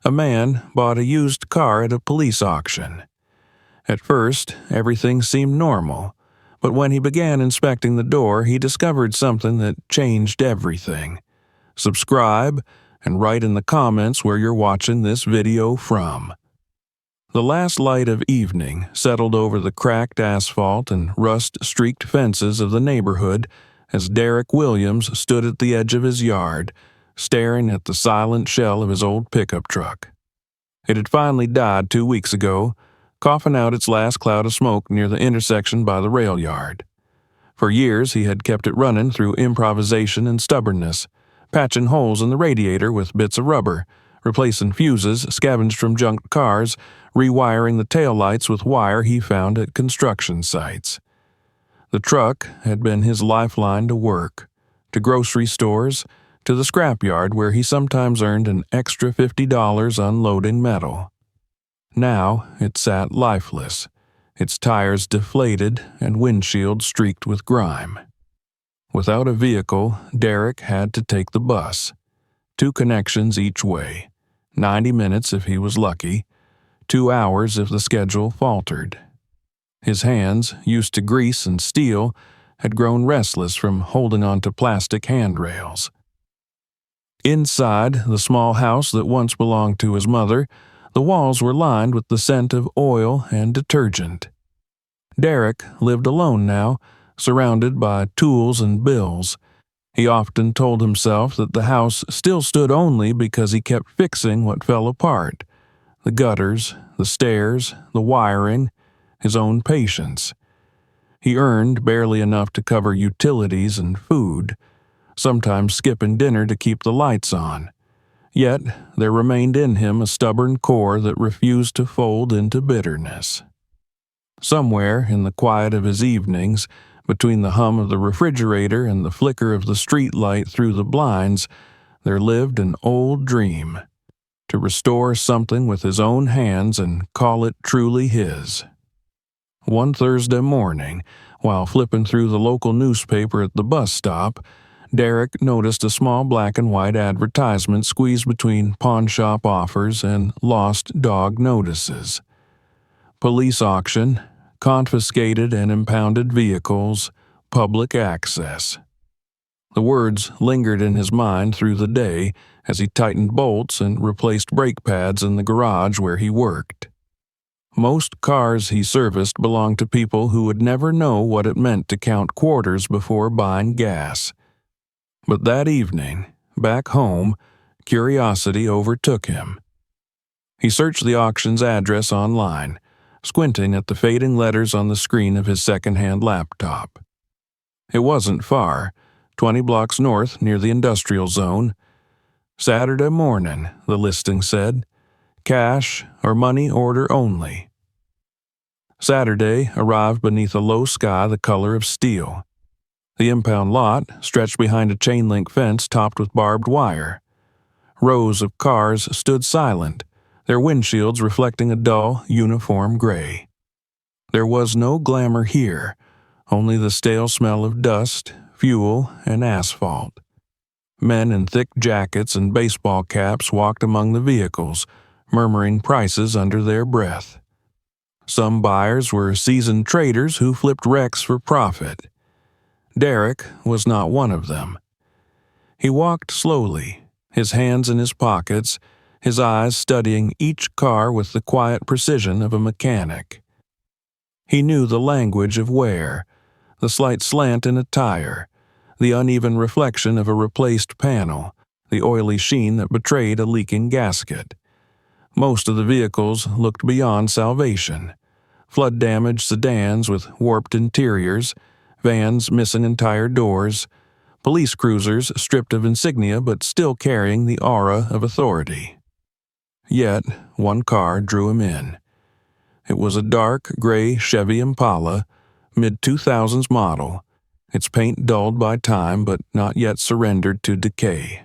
A man bought a used car at a police auction. At first, everything seemed normal, but when he began inspecting the door, he discovered something that changed everything. Subscribe and write in the comments where you're watching this video from. The last light of evening settled over the cracked asphalt and rust-streaked fences of the neighborhood as Derek Williams stood at the edge of his yard, staring at the silent shell of his old pickup truck. It had finally died 2 weeks ago, coughing out its last cloud of smoke near the intersection by the rail yard. For years he had kept it running through improvisation and stubbornness, patching holes in the radiator with bits of rubber, replacing fuses scavenged from junked cars, rewiring the taillights with wire he found at construction sites. The truck had been his lifeline to work, to grocery stores, to the scrapyard where he sometimes earned an extra $50 unloading metal. Now it sat lifeless, its tires deflated and windshield streaked with grime. Without a vehicle, Derek had to take the bus. 2 connections each way, 90 minutes if he was lucky, 2 hours if the schedule faltered. His hands, used to grease and steel, had grown restless from holding onto plastic handrails. Inside the small house that once belonged to his mother, the walls were lined with the scent of oil and detergent. Derek lived alone now, surrounded by tools and bills. He often told himself that the house still stood only because he kept fixing what fell apart: the gutters, the stairs, the wiring, his own patience. He earned barely enough to cover utilities and food, sometimes skipping dinner to keep the lights on. Yet there remained in him a stubborn core that refused to fold into bitterness. Somewhere in the quiet of his evenings, between the hum of the refrigerator and the flicker of the street light through the blinds, there lived an old dream: to restore something with his own hands and call it truly his. One Thursday morning, while flipping through the local newspaper at the bus stop, Derek noticed a small black and white advertisement squeezed between pawnshop offers and lost dog notices. Police auction, confiscated and impounded vehicles, public access. The words lingered in his mind through the day as he tightened bolts and replaced brake pads in the garage where he worked. Most cars he serviced belonged to people who would never know what it meant to count quarters before buying gas. But that evening, back home, curiosity overtook him. He searched the auction's address online, squinting at the fading letters on the screen of his second-hand laptop. It wasn't far, 20 blocks north near the industrial zone. Saturday morning, the listing said. Cash or money order only. Saturday arrived beneath a low sky the color of steel. The impound lot stretched behind a chain-link fence topped with barbed wire. Rows of cars stood silent, their windshields reflecting a dull, uniform gray. There was no glamour here, only the stale smell of dust, fuel, and asphalt. Men in thick jackets and baseball caps walked among the vehicles, murmuring prices under their breath. Some buyers were seasoned traders who flipped wrecks for profit. Derek was not one of them. He walked slowly, his hands in his pockets, his eyes studying each car with the quiet precision of a mechanic. He knew the language of wear, the slight slant in a tire, the uneven reflection of a replaced panel, the oily sheen that betrayed a leaking gasket. Most of the vehicles looked beyond salvation: flood-damaged sedans with warped interiors, vans missing entire doors, police cruisers stripped of insignia but still carrying the aura of authority. Yet one car drew him in. It was a dark gray Chevy Impala, mid-2000s model, its paint dulled by time but not yet surrendered to decay.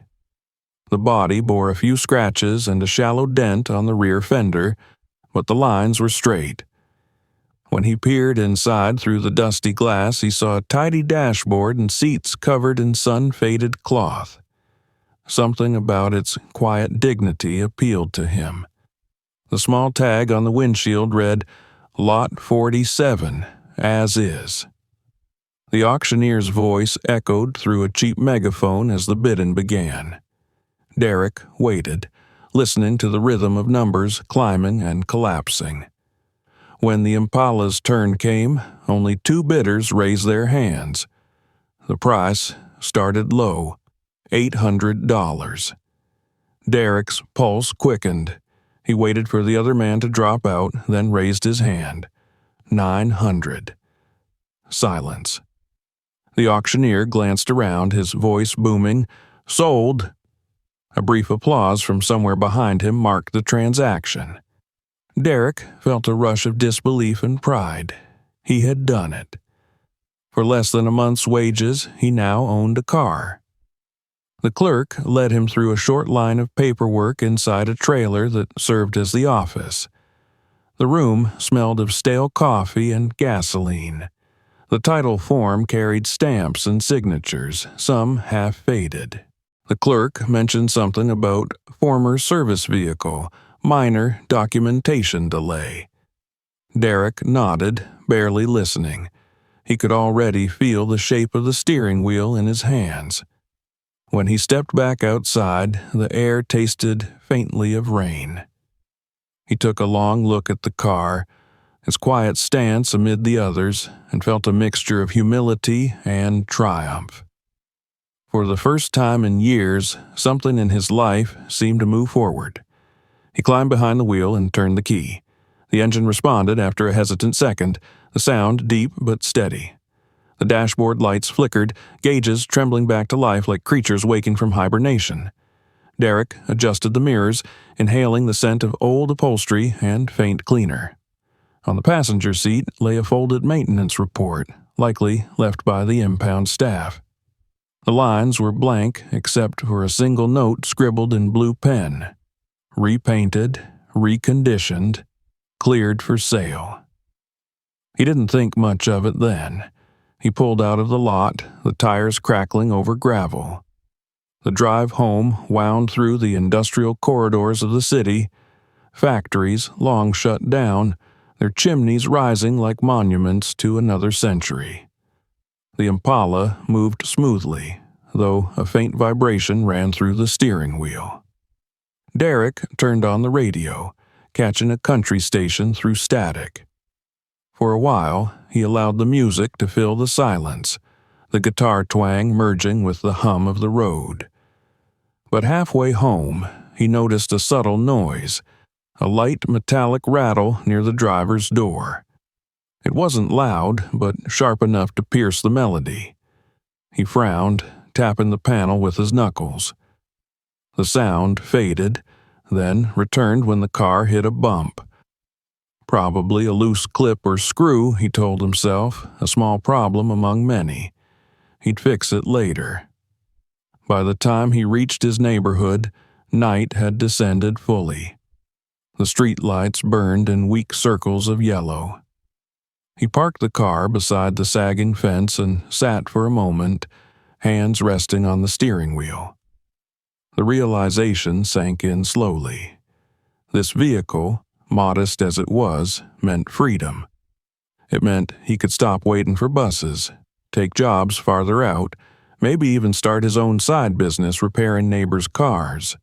The body bore a few scratches and a shallow dent on the rear fender, but the lines were straight. When he peered inside through the dusty glass, he saw a tidy dashboard and seats covered in sun-faded cloth. Something about its quiet dignity appealed to him. The small tag on the windshield read, Lot 47, as is. The auctioneer's voice echoed through a cheap megaphone as the bidding began. Derek waited, listening to the rhythm of numbers climbing and collapsing. When the Impala's turn came, only 2 bidders raised their hands. The price started low, $800. Derek's pulse quickened. He waited for the other man to drop out, then raised his hand. 900. Silence. The auctioneer glanced around, his voice booming, Sold! A brief applause from somewhere behind him marked the transaction. Derek felt a rush of disbelief and pride. He had done it. For less than a month's wages, he now owned a car. The clerk led him through a short line of paperwork inside a trailer that served as the office. The room smelled of stale coffee and gasoline. The title form carried stamps and signatures, some half-faded. The clerk mentioned something about former service vehicle, minor documentation delay. Derek nodded, barely listening. He could already feel the shape of the steering wheel in his hands. When he stepped back outside, the air tasted faintly of rain. He took a long look at the car, its quiet stance amid the others, and felt a mixture of humility and triumph. For the first time in years, something in his life seemed to move forward. He climbed behind the wheel and turned the key. The engine responded after a hesitant second, the sound deep but steady. The dashboard lights flickered, gauges trembling back to life like creatures waking from hibernation. Derek adjusted the mirrors, inhaling the scent of old upholstery and faint cleaner. On the passenger seat lay a folded maintenance report, likely left by the impound staff. The lines were blank except for a single note scribbled in blue pen. Repainted, reconditioned, cleared for sale. He didn't think much of it then. He pulled out of the lot, the tires crackling over gravel. The drive home wound through the industrial corridors of the city, factories long shut down, their chimneys rising like monuments to another century. The Impala moved smoothly, though a faint vibration ran through the steering wheel. Derek turned on the radio, catching a country station through static. For a while, he allowed the music to fill the silence, the guitar twang merging with the hum of the road. But halfway home, he noticed a subtle noise, a light metallic rattle near the driver's door. It wasn't loud, but sharp enough to pierce the melody. He frowned, tapping the panel with his knuckles. The sound faded, then returned when the car hit a bump. Probably a loose clip or screw, he told himself, a small problem among many. He'd fix it later. By the time he reached his neighborhood, night had descended fully. The street lights burned in weak circles of yellow. He parked the car beside the sagging fence and sat for a moment, hands resting on the steering wheel. The realization sank in slowly. This vehicle, modest as it was, meant freedom. It meant he could stop waiting for buses, take jobs farther out, maybe even start his own side business repairing neighbors' cars.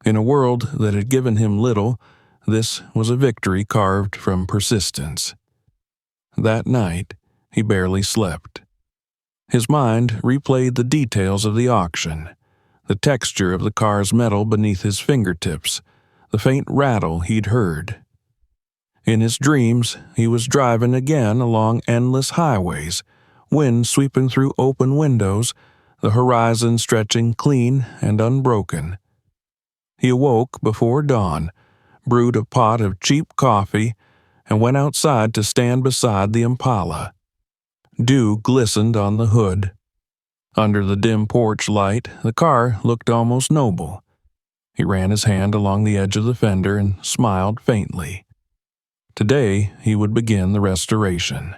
In a world that had given him little, this was a victory carved from persistence. That night, he barely slept. His mind replayed the details of the auction, the texture of the car's metal beneath his fingertips, the faint rattle he'd heard. In his dreams, he was driving again along endless highways, wind sweeping through open windows, the horizon stretching clean and unbroken. He awoke before dawn, brewed a pot of cheap coffee, and went outside to stand beside the Impala. Dew glistened on the hood. Under the dim porch light, the car looked almost noble. He ran his hand along the edge of the fender and smiled faintly. Today, he would begin the restoration.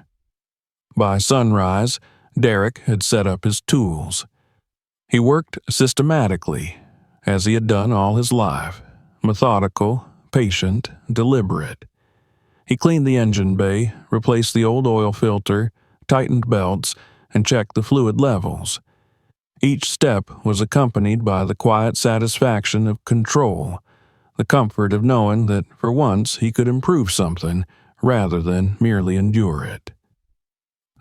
By sunrise, Derek had set up his tools. He worked systematically, as he had done all his life, methodical, patient, deliberate. He cleaned the engine bay, replaced the old oil filter, tightened belts, and checked the fluid levels. Each step was accompanied by the quiet satisfaction of control, the comfort of knowing that for once he could improve something rather than merely endure it.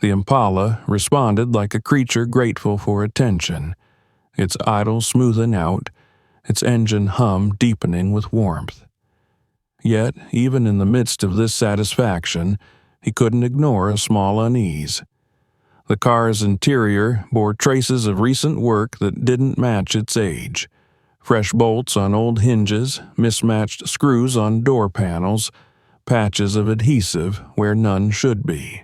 The Impala responded like a creature grateful for attention, its idle smoothing out, its engine hum deepening with warmth. Yet, even in the midst of this satisfaction, he couldn't ignore a small unease. The car's interior bore traces of recent work that didn't match its age. Fresh bolts on old hinges, mismatched screws on door panels, patches of adhesive where none should be.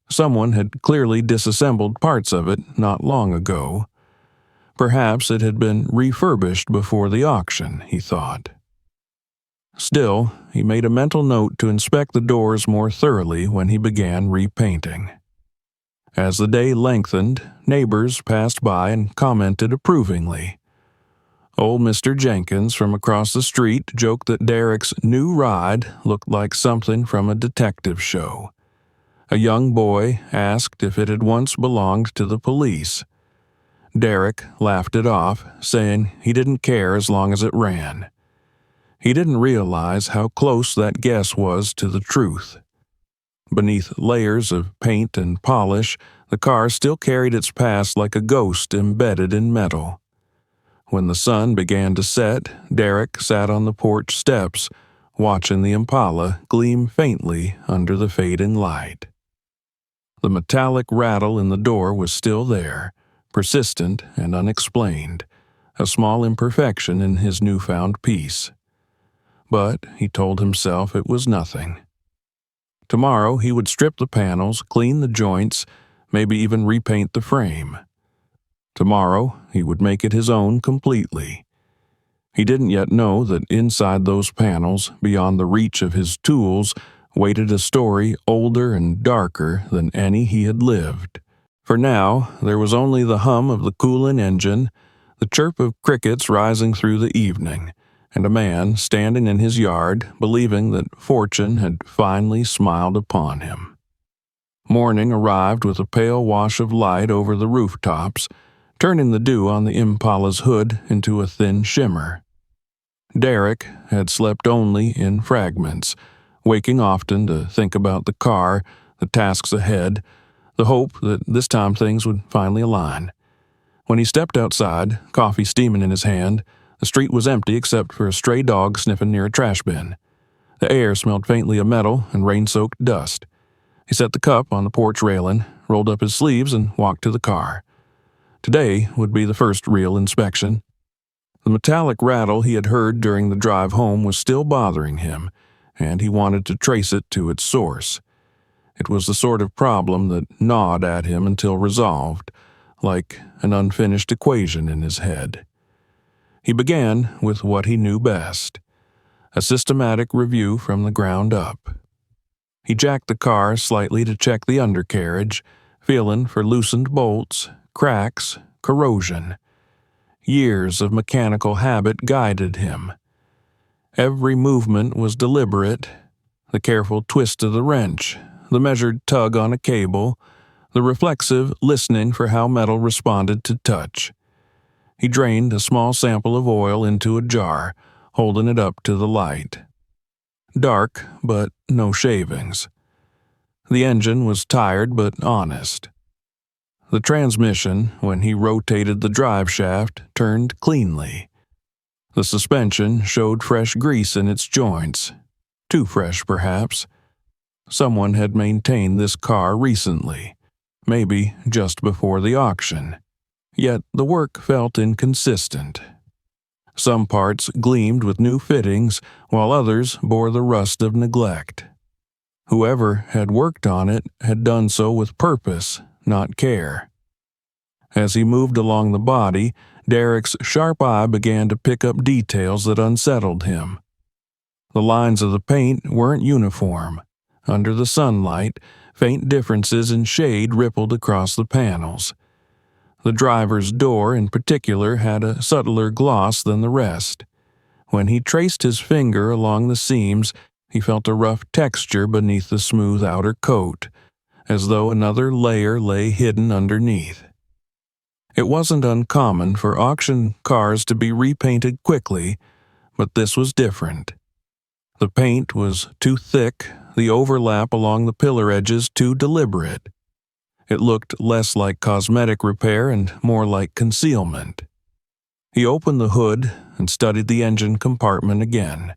Someone had clearly disassembled parts of it not long ago. Perhaps it had been refurbished before the auction, he thought. Still, he made a mental note to inspect the doors more thoroughly when he began repainting. As the day lengthened, neighbors passed by and commented approvingly. Old Mr. Jenkins from across the street joked that Derek's new ride looked like something from a detective show. A young boy asked if it had once belonged to the police. Derek laughed it off, saying he didn't care as long as it ran. He didn't realize how close that guess was to the truth. Beneath layers of paint and polish, the car still carried its past like a ghost embedded in metal. When the sun began to set, Derek sat on the porch steps, watching the Impala gleam faintly under the fading light. The metallic rattle in the door was still there, persistent and unexplained, a small imperfection in his newfound peace. But he told himself it was nothing. Tomorrow he would strip the panels, clean the joints, maybe even repaint the frame. Tomorrow he would make it his own completely. He didn't yet know that inside those panels, beyond the reach of his tools, waited a story older and darker than any he had lived. For now, there was only the hum of the cooling engine, the chirp of crickets rising through the evening, and a man standing in his yard, believing that fortune had finally smiled upon him. Morning arrived with a pale wash of light over the rooftops, turning the dew on the Impala's hood into a thin shimmer. Derek had slept only in fragments, waking often to think about the car, the tasks ahead, the hope that this time things would finally align. When he stepped outside, coffee steaming in his hand, the street was empty except for a stray dog sniffing near a trash bin. The air smelled faintly of metal and rain-soaked dust. He set the cup on the porch railing, rolled up his sleeves, and walked to the car. Today would be the first real inspection. The metallic rattle he had heard during the drive home was still bothering him, and he wanted to trace it to its source. It was the sort of problem that gnawed at him until resolved, like an unfinished equation in his head. He began with what he knew best, a systematic review from the ground up. He jacked the car slightly to check the undercarriage, feeling for loosened bolts, cracks, corrosion. Years of mechanical habit guided him. Every movement was deliberate, the careful twist of the wrench, the measured tug on a cable, the reflexive listening for how metal responded to touch. He drained a small sample of oil into a jar, holding it up to the light. Dark, but no shavings. The engine was tired but honest. The transmission, when he rotated the drive shaft, turned cleanly. The suspension showed fresh grease in its joints. Too fresh, perhaps. Someone had maintained this car recently, maybe just before the auction. Yet the work felt inconsistent. Some parts gleamed with new fittings, while others bore the rust of neglect. Whoever had worked on it had done so with purpose, not care. As he moved along the body, Derek's sharp eye began to pick up details that unsettled him. The lines of the paint weren't uniform. Under the sunlight, faint differences in shade rippled across the panels. The driver's door, in particular, had a subtler gloss than the rest. When he traced his finger along the seams, he felt a rough texture beneath the smooth outer coat, as though another layer lay hidden underneath. It wasn't uncommon for auction cars to be repainted quickly, but this was different. The paint was too thick, the overlap along the pillar edges too deliberate. It looked less like cosmetic repair and more like concealment. He opened the hood and studied the engine compartment again.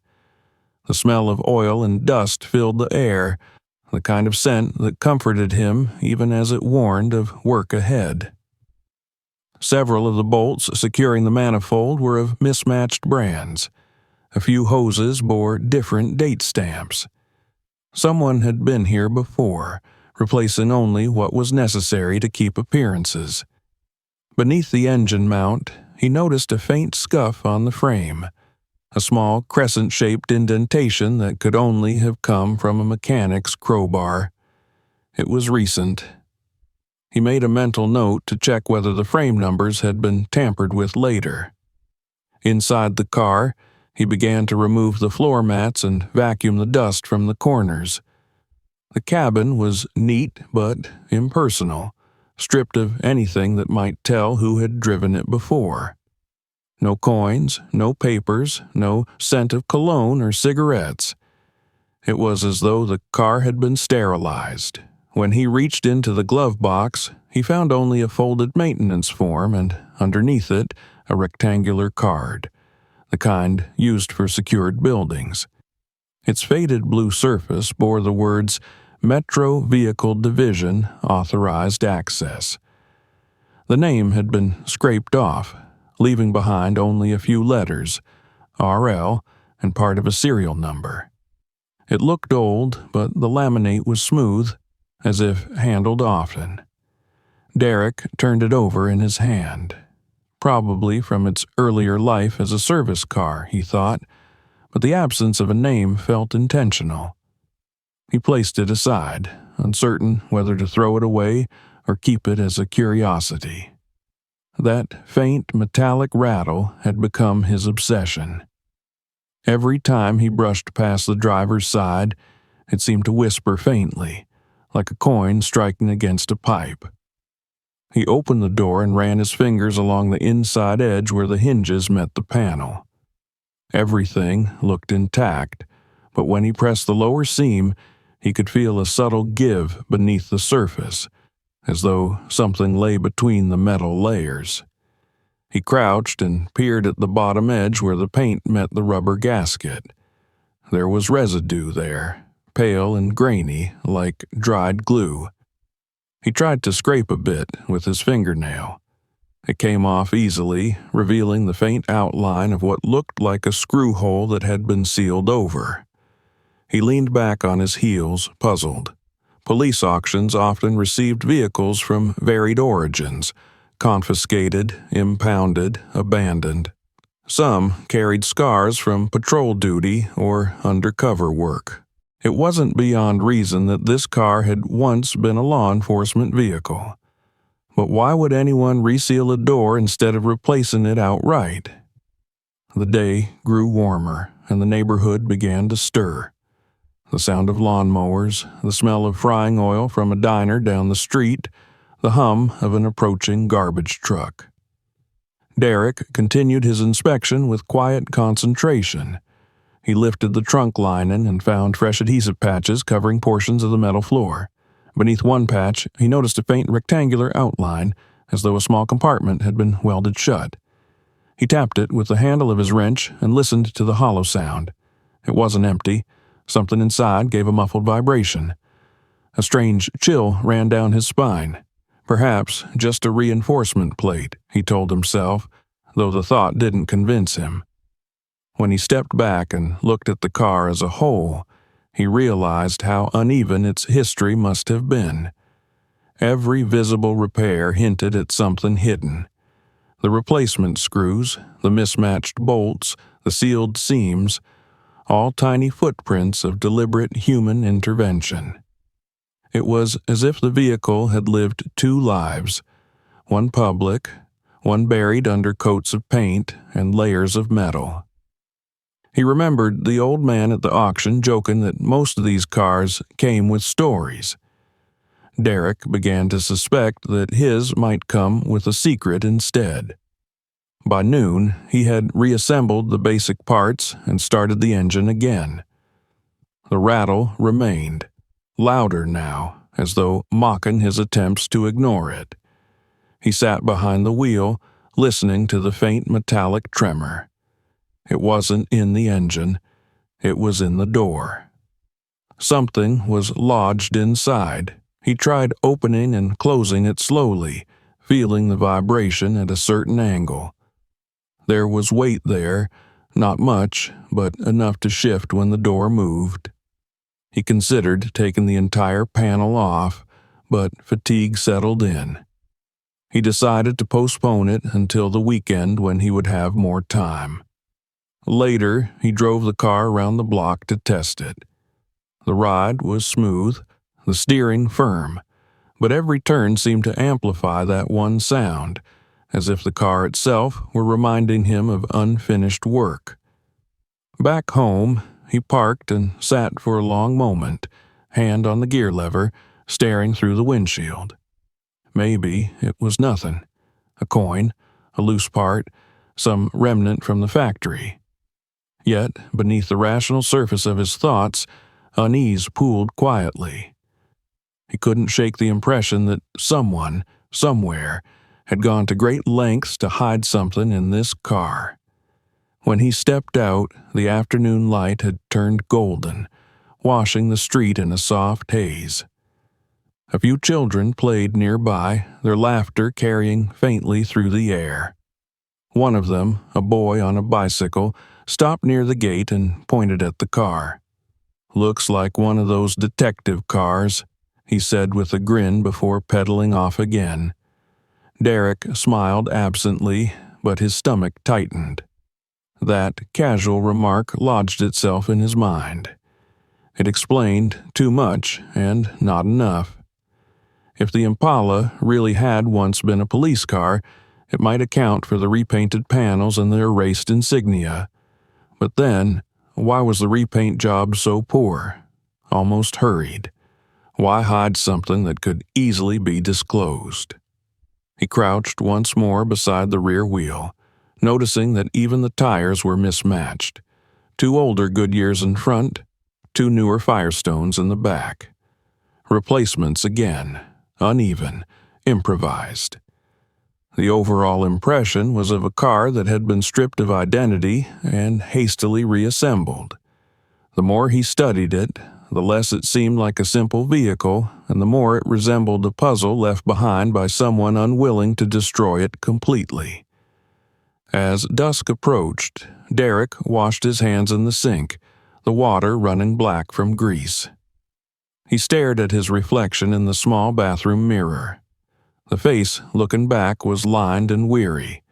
The smell of oil and dust filled the air, the kind of scent that comforted him even as it warned of work ahead. Several of the bolts securing the manifold were of mismatched brands. A few hoses bore different date stamps. Someone had been here before, replacing only what was necessary to keep appearances. Beneath the engine mount, he noticed a faint scuff on the frame, a small crescent-shaped indentation that could only have come from a mechanic's crowbar. It was recent. He made a mental note to check whether the frame numbers had been tampered with later. Inside the car, he began to remove the floor mats and vacuum the dust from the corners. The cabin was neat but impersonal, stripped of anything that might tell who had driven it before. No coins, no papers, no scent of cologne or cigarettes. It was as though the car had been sterilized. When he reached into the glove box, he found only a folded maintenance form and, underneath it, a rectangular card, the kind used for secured buildings. Its faded blue surface bore the words Metro Vehicle Division Authorized Access. The name had been scraped off, leaving behind only a few letters, RL, and part of a serial number. It looked old, but the laminate was smooth, as if handled often. Derek turned it over in his hand. Probably from its earlier life as a service car, he thought, but the absence of a name felt intentional. He placed it aside, uncertain whether to throw it away or keep it as a curiosity. That faint metallic rattle had become his obsession. Every time he brushed past the driver's side, it seemed to whisper faintly, like a coin striking against a pipe. He opened the door and ran his fingers along the inside edge where the hinges met the panel. Everything looked intact, but when he pressed the lower seam, he could feel a subtle give beneath the surface, as though something lay between the metal layers. He crouched and peered at the bottom edge where the paint met the rubber gasket. There was residue there, pale and grainy, like dried glue. He tried to scrape a bit with his fingernail. It came off easily, revealing the faint outline of what looked like a screw hole that had been sealed over. He leaned back on his heels, puzzled. Police auctions often received vehicles from varied origins, confiscated, impounded, abandoned. Some carried scars from patrol duty or undercover work. It wasn't beyond reason that this car had once been a law enforcement vehicle. But why would anyone reseal a door instead of replacing it outright? The day grew warmer, and the neighborhood began to stir. The sound of lawnmowers, the smell of frying oil from a diner down the street, the hum of an approaching garbage truck. Derek continued his inspection with quiet concentration. He lifted the trunk lining and found fresh adhesive patches covering portions of the metal floor. Beneath one patch, he noticed a faint rectangular outline, as though a small compartment had been welded shut. He tapped it with the handle of his wrench and listened to the hollow sound. It wasn't empty. Something inside gave a muffled vibration. A strange chill ran down his spine. Perhaps just a reinforcement plate, he told himself, though the thought didn't convince him. When he stepped back and looked at the car as a whole, he realized how uneven its history must have been. Every visible repair hinted at something hidden. The replacement screws, the mismatched bolts, the sealed seams, all tiny footprints of deliberate human intervention. It was as if the vehicle had lived two lives, one public, one buried under coats of paint and layers of metal. He remembered the old man at the auction joking that most of these cars came with stories. Derek began to suspect that his might come with a secret instead. By noon, he had reassembled the basic parts and started the engine again. The rattle remained, louder now, as though mocking his attempts to ignore it. He sat behind the wheel, listening to the faint metallic tremor. It wasn't in the engine, it was in the door. Something was lodged inside. He tried opening and closing it slowly, feeling the vibration at a certain angle. There was weight there, not much, but enough to shift when the door moved. He considered taking the entire panel off, but fatigue settled in. He decided to postpone it until the weekend when he would have more time. Later, he drove the car around the block to test it. The ride was smooth, the steering firm, but every turn seemed to amplify that one sound, as if the car itself were reminding him of unfinished work. Back home, he parked and sat for a long moment, hand on the gear lever, staring through the windshield. Maybe it was nothing. A coin, a loose part, some remnant from the factory. Yet, beneath the rational surface of his thoughts, unease pooled quietly. He couldn't shake the impression that someone, somewhere, had gone to great lengths to hide something in this car. When he stepped out, the afternoon light had turned golden, washing the street in a soft haze. A few children played nearby, their laughter carrying faintly through the air. One of them, a boy on a bicycle, stopped near the gate and pointed at the car. "Looks like one of those detective cars," he said with a grin before pedaling off again. Derek smiled absently, but his stomach tightened. That casual remark lodged itself in his mind. It explained too much and not enough. If the Impala really had once been a police car, it might account for the repainted panels and the erased insignia. But then, why was the repaint job so poor, almost hurried? Why hide something that could easily be disclosed? He crouched once more beside the rear wheel, noticing that even the tires were mismatched. 2 older Goodyears in front, 2 newer Firestones in the back. Replacements again, uneven, improvised. The overall impression was of a car that had been stripped of identity and hastily reassembled. The more he studied it, the less it seemed like a simple vehicle, and the more it resembled a puzzle left behind by someone unwilling to destroy it completely. As dusk approached, Derek washed his hands in the sink, the water running black from grease. He stared at his reflection in the small bathroom mirror. The face looking back was lined and weary,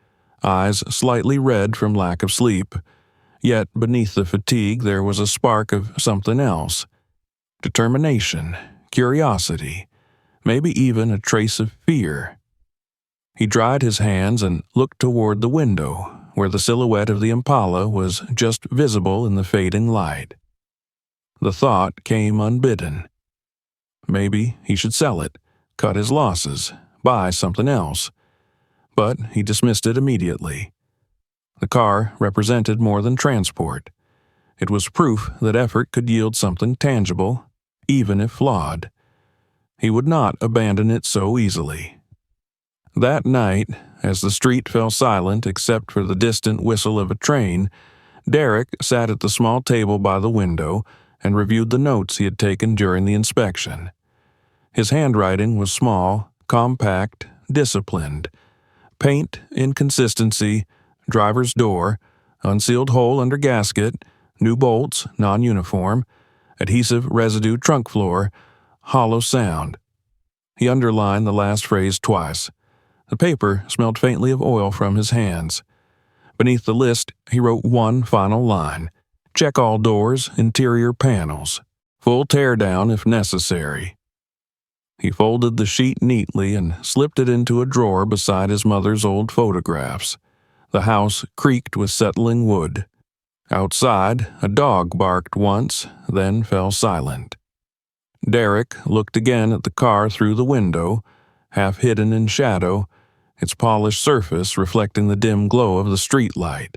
eyes slightly red from lack of sleep, yet beneath the fatigue there was a spark of something else. Determination, curiosity, maybe even a trace of fear. He dried his hands and looked toward the window, where the silhouette of the Impala was just visible in the fading light. The thought came unbidden. Maybe he should sell it, cut his losses, buy something else. But he dismissed it immediately. The car represented more than transport. It was proof that effort could yield something tangible, even if flawed. He would not abandon it so easily. That night, as the street fell silent except for the distant whistle of a train, Derek sat at the small table by the window and reviewed the notes he had taken during the inspection. His handwriting was small, compact, disciplined. Paint, inconsistency, driver's door, unsealed hole under gasket, new bolts, non-uniform, adhesive residue trunk floor, hollow sound. He underlined the last phrase twice. The paper smelled faintly of oil from his hands. Beneath the list, he wrote one final line. Check all doors, interior panels. Full teardown if necessary. He folded the sheet neatly and slipped it into a drawer beside his mother's old photographs. The house creaked with settling wood. Outside, a dog barked once, then fell silent. Derek looked again at the car through the window, half hidden in shadow, its polished surface reflecting the dim glow of the streetlight.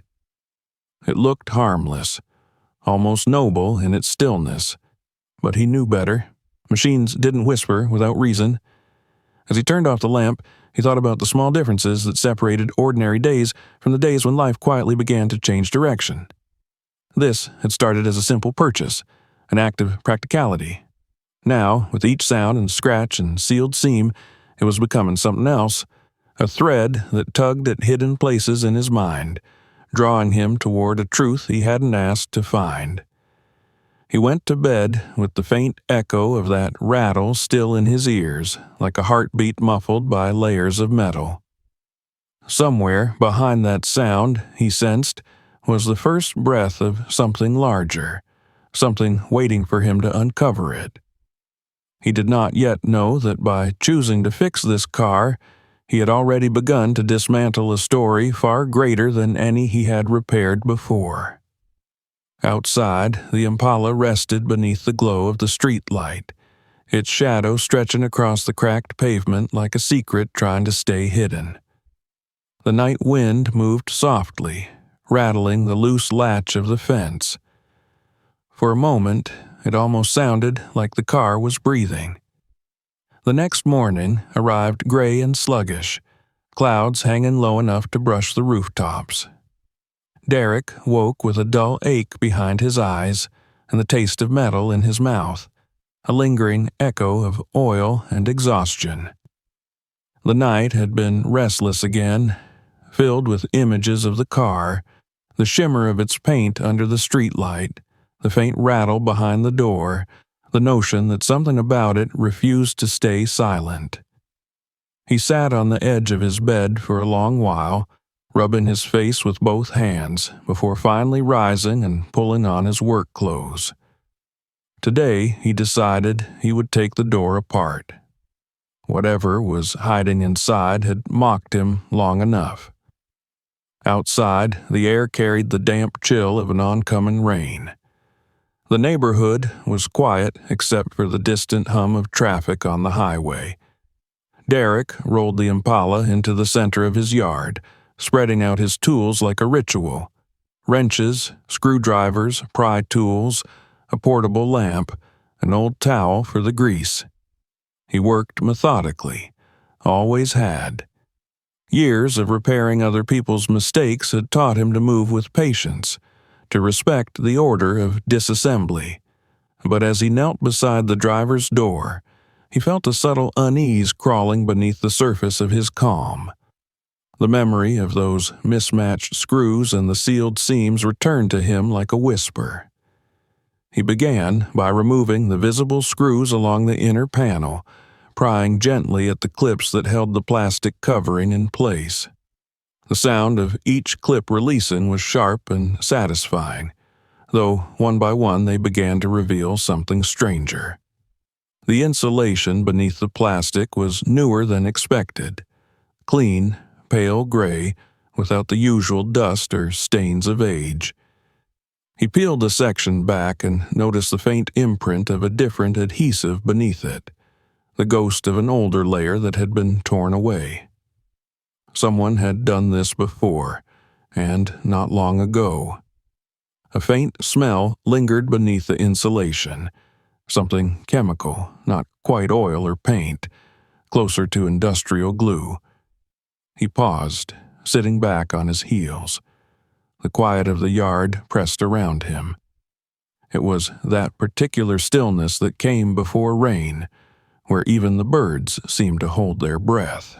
It looked harmless, almost noble in its stillness, but he knew better. Machines didn't whisper without reason. As he turned off the lamp, he thought about the small differences that separated ordinary days from the days when life quietly began to change direction. This had started as a simple purchase, an act of practicality. Now, with each sound and scratch and sealed seam, it was becoming something else, a thread that tugged at hidden places in his mind, drawing him toward a truth he hadn't asked to find. He went to bed with the faint echo of that rattle still in his ears, like a heartbeat muffled by layers of metal. Somewhere behind that sound, he sensed, was the first breath of something larger, something waiting for him to uncover it. He did not yet know that by choosing to fix this car, he had already begun to dismantle a story far greater than any he had repaired before. Outside, the Impala rested beneath the glow of the streetlight, its shadow stretching across the cracked pavement like a secret trying to stay hidden. The night wind moved softly, rattling the loose latch of the fence. For a moment, it almost sounded like the car was breathing. The next morning arrived gray and sluggish, clouds hanging low enough to brush the rooftops. Derek woke with a dull ache behind his eyes and the taste of metal in his mouth, a lingering echo of oil and exhaustion. The night had been restless again, filled with images of the car, the shimmer of its paint under the streetlight, the faint rattle behind the door, the notion that something about it refused to stay silent. He sat on the edge of his bed for a long while, rubbing his face with both hands before finally rising and pulling on his work clothes. Today, he decided he would take the door apart. Whatever was hiding inside had mocked him long enough. Outside, the air carried the damp chill of an oncoming rain. The neighborhood was quiet except for the distant hum of traffic on the highway. Derek rolled the Impala into the center of his yard, spreading out his tools like a ritual: wrenches, screwdrivers, pry tools, a portable lamp, an old towel for the grease. He worked methodically, always had. Years of repairing other people's mistakes had taught him to move with patience, to respect the order of disassembly. But as he knelt beside the driver's door, he felt a subtle unease crawling beneath the surface of his calm. The memory of those mismatched screws and the sealed seams returned to him like a whisper. He began by removing the visible screws along the inner panel, prying gently at the clips that held the plastic covering in place. The sound of each clip releasing was sharp and satisfying, though one by one they began to reveal something stranger. The insulation beneath the plastic was newer than expected, clean, pale gray, without the usual dust or stains of age. He peeled the section back and noticed the faint imprint of a different adhesive beneath it, the ghost of an older layer that had been torn away. Someone had done this before, and not long ago. A faint smell lingered beneath the insulation, something chemical, not quite oil or paint, closer to industrial glue. He paused, sitting back on his heels. The quiet of the yard pressed around him. It was that particular stillness that came before rain, where even the birds seemed to hold their breath.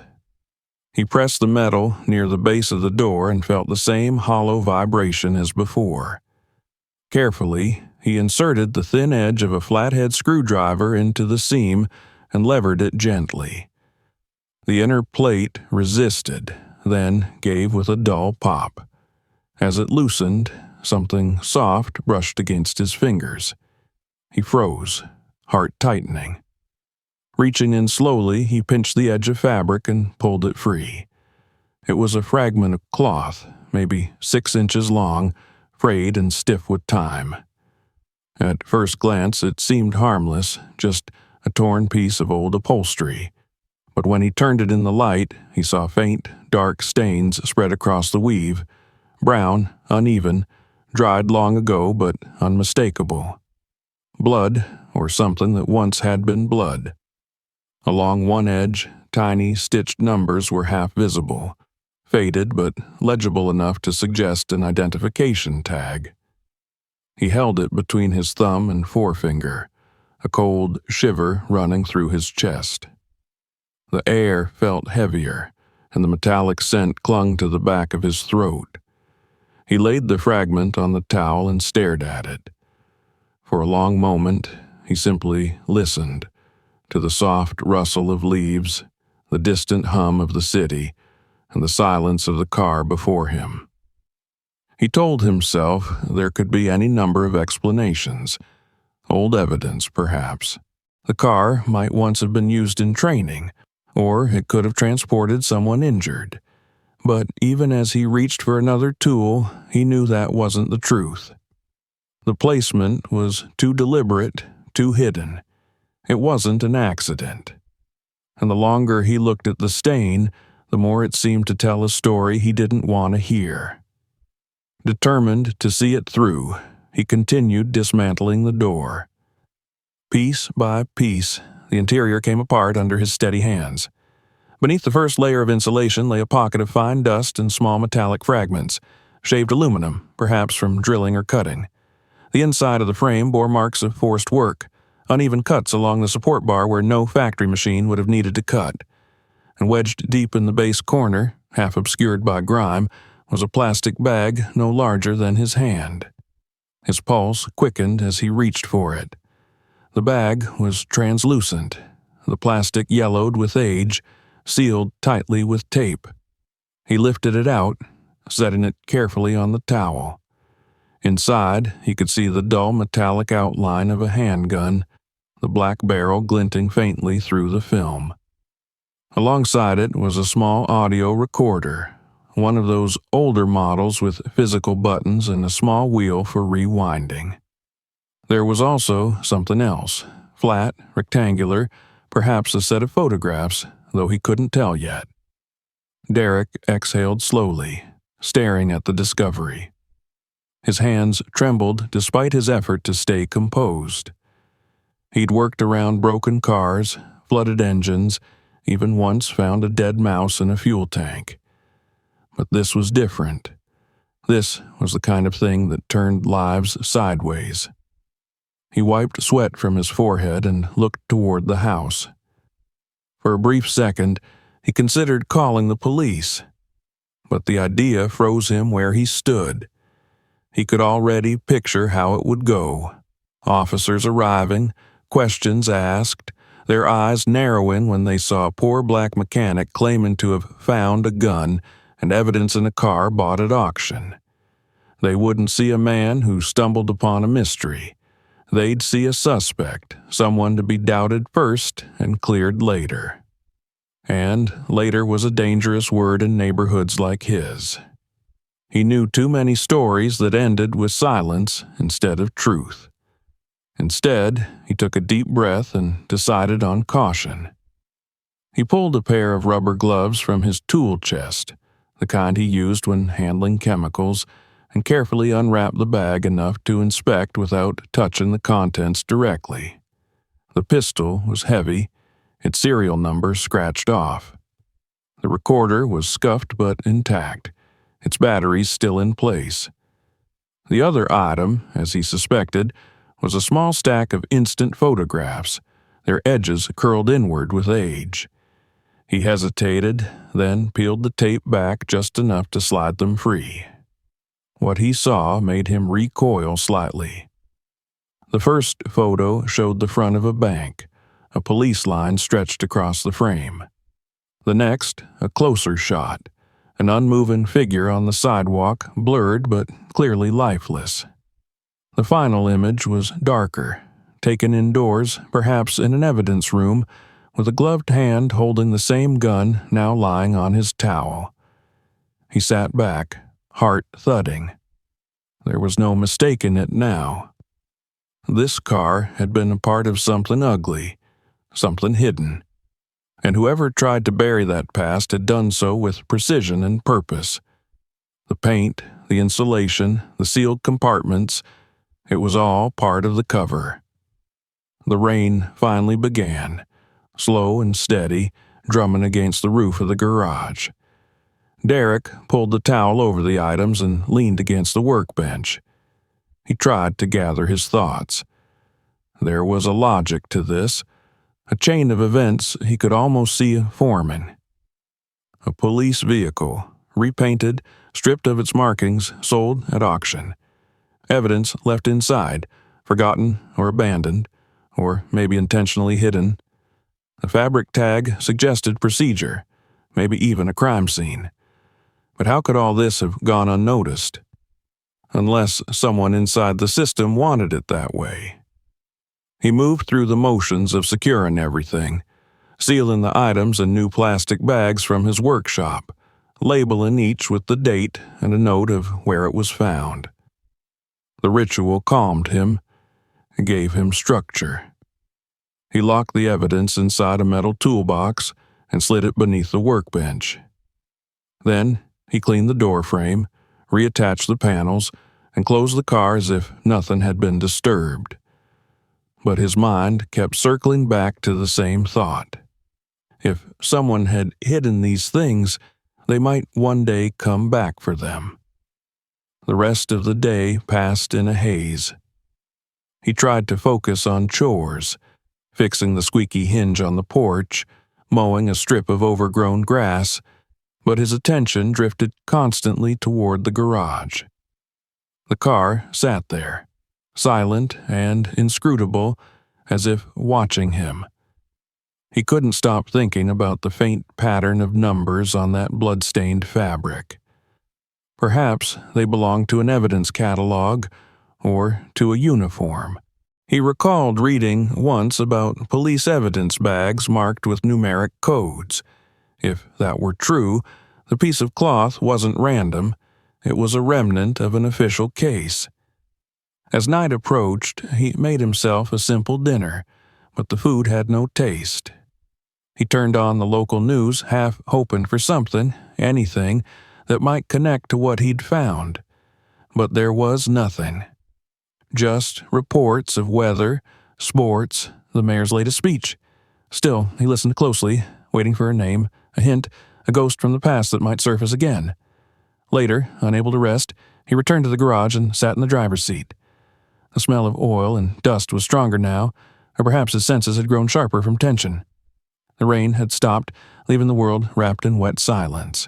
He pressed the metal near the base of the door and felt the same hollow vibration as before. Carefully, he inserted the thin edge of a flathead screwdriver into the seam and levered it gently. The inner plate resisted, then gave with a dull pop. As it loosened, something soft brushed against his fingers. He froze, heart tightening. Reaching in slowly, he pinched the edge of fabric and pulled it free. It was a fragment of cloth, maybe 6 inches long, frayed and stiff with time. At first glance, it seemed harmless, just a torn piece of old upholstery. But when he turned it in the light, he saw faint, dark stains spread across the weave, brown, uneven, dried long ago but unmistakable. Blood, or something that once had been blood. Along one edge, tiny, stitched numbers were half visible, faded but legible enough to suggest an identification tag. He held it between his thumb and forefinger, a cold shiver running through his chest. The air felt heavier, and the metallic scent clung to the back of his throat. He laid the fragment on the towel and stared at it. For a long moment, he simply listened to the soft rustle of leaves, the distant hum of the city, and the silence of the car before him. He told himself there could be any number of explanations. Old evidence, perhaps. The car might once have been used in training, or it could have transported someone injured. But even as he reached for another tool, he knew that wasn't the truth. The placement was too deliberate, too hidden. It wasn't an accident. And the longer he looked at the stain, the more it seemed to tell a story he didn't want to hear. Determined to see it through, he continued dismantling the door. Piece by piece, the interior came apart under his steady hands. Beneath the first layer of insulation lay a pocket of fine dust and small metallic fragments, shaved aluminum, perhaps from drilling or cutting. The inside of the frame bore marks of forced work, uneven cuts along the support bar where no factory machine would have needed to cut. And wedged deep in the base corner, half obscured by grime, was a plastic bag no larger than his hand. His pulse quickened as he reached for it. The bag was translucent, the plastic yellowed with age, sealed tightly with tape. He lifted it out, setting it carefully on the towel. Inside, he could see the dull metallic outline of a handgun, the black barrel glinting faintly through the film. Alongside it was a small audio recorder, one of those older models with physical buttons and a small wheel for rewinding. There was also something else, flat, rectangular, perhaps a set of photographs, though he couldn't tell yet. Derek exhaled slowly, staring at the discovery. His hands trembled despite his effort to stay composed. He'd worked around broken cars, flooded engines, even once found a dead mouse in a fuel tank. But this was different. This was the kind of thing that turned lives sideways. He wiped sweat from his forehead and looked toward the house. For a brief second, he considered calling the police, but the idea froze him where he stood. He could already picture how it would go. Officers arriving, questions asked, their eyes narrowing when they saw a poor black mechanic claiming to have found a gun and evidence in a car bought at auction. They wouldn't see a man who stumbled upon a mystery. They'd see a suspect, someone to be doubted first and cleared later. And later was a dangerous word in neighborhoods like his. He knew too many stories that ended with silence instead of truth. Instead, he took a deep breath and decided on caution. He pulled a pair of rubber gloves from his tool chest, the kind he used when handling chemicals, and carefully unwrapped the bag enough to inspect without touching the contents directly. The pistol was heavy, its serial number scratched off. The recorder was scuffed but intact, its batteries still in place. The other item, as he suspected, was a small stack of instant photographs, their edges curled inward with age. He hesitated, then peeled the tape back just enough to slide them free. What he saw made him recoil slightly. The first photo showed the front of a bank, a police line stretched across the frame. The next, a closer shot, an unmoving figure on the sidewalk, blurred but clearly lifeless. The final image was darker, taken indoors, perhaps in an evidence room, with a gloved hand holding the same gun now lying on his towel. He sat back, heart thudding. There was no mistaking it now. This car had been a part of something ugly, something hidden, and whoever tried to bury that past had done so with precision and purpose. The paint, the insulation, the sealed compartments, it was all part of the cover. The rain finally began, slow and steady, drumming against the roof of the garage. Derek pulled the towel over the items and leaned against the workbench. He tried to gather his thoughts. There was a logic to this, a chain of events he could almost see forming. A police vehicle, repainted, stripped of its markings, sold at auction. Evidence left inside, forgotten or abandoned, or maybe intentionally hidden. The fabric tag suggested procedure, maybe even a crime scene. But how could all this have gone unnoticed? Unless someone inside the system wanted it that way. He moved through the motions of securing everything, sealing the items in new plastic bags from his workshop, labeling each with the date and a note of where it was found. The ritual calmed him, gave him structure. He locked the evidence inside a metal toolbox and slid it beneath the workbench. Then he cleaned the door frame, reattached the panels, and closed the car as if nothing had been disturbed. But his mind kept circling back to the same thought. If someone had hidden these things, they might one day come back for them. The rest of the day passed in a haze. He tried to focus on chores, fixing the squeaky hinge on the porch, mowing a strip of overgrown grass, but his attention drifted constantly toward the garage. The car sat there, silent and inscrutable, as if watching him. He couldn't stop thinking about the faint pattern of numbers on that blood-stained fabric. Perhaps they belonged to an evidence catalog or to a uniform. He recalled reading once about police evidence bags marked with numeric codes. If that were true, the piece of cloth wasn't random. It was a remnant of an official case. As night approached, he made himself a simple dinner, but the food had no taste. He turned on the local news, half hoping for something, anything, that might connect to what he'd found. But there was nothing. Just reports of weather, sports, the mayor's latest speech. Still, he listened closely, waiting for a name, a hint, a ghost from the past that might surface again. Later, unable to rest, he returned to the garage and sat in the driver's seat. The smell of oil and dust was stronger now, or perhaps his senses had grown sharper from tension. The rain had stopped, leaving the world wrapped in wet silence.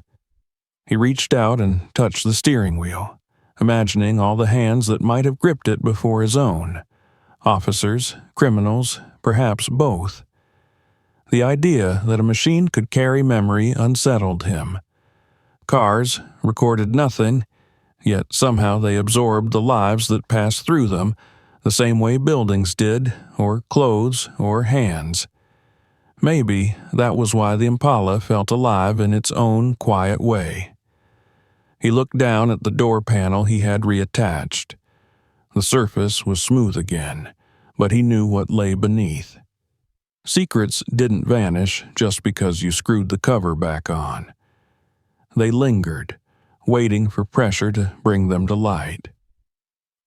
He reached out and touched the steering wheel, imagining all the hands that might have gripped it before his own. Officers, criminals, perhaps both. The idea that a machine could carry memory unsettled him. Cars recorded nothing, yet somehow they absorbed the lives that passed through them, the same way buildings did, or clothes, or hands. Maybe that was why the Impala felt alive in its own quiet way. He looked down at the door panel he had reattached. The surface was smooth again, but he knew what lay beneath. Secrets didn't vanish just because you screwed the cover back on. They lingered, waiting for pressure to bring them to light.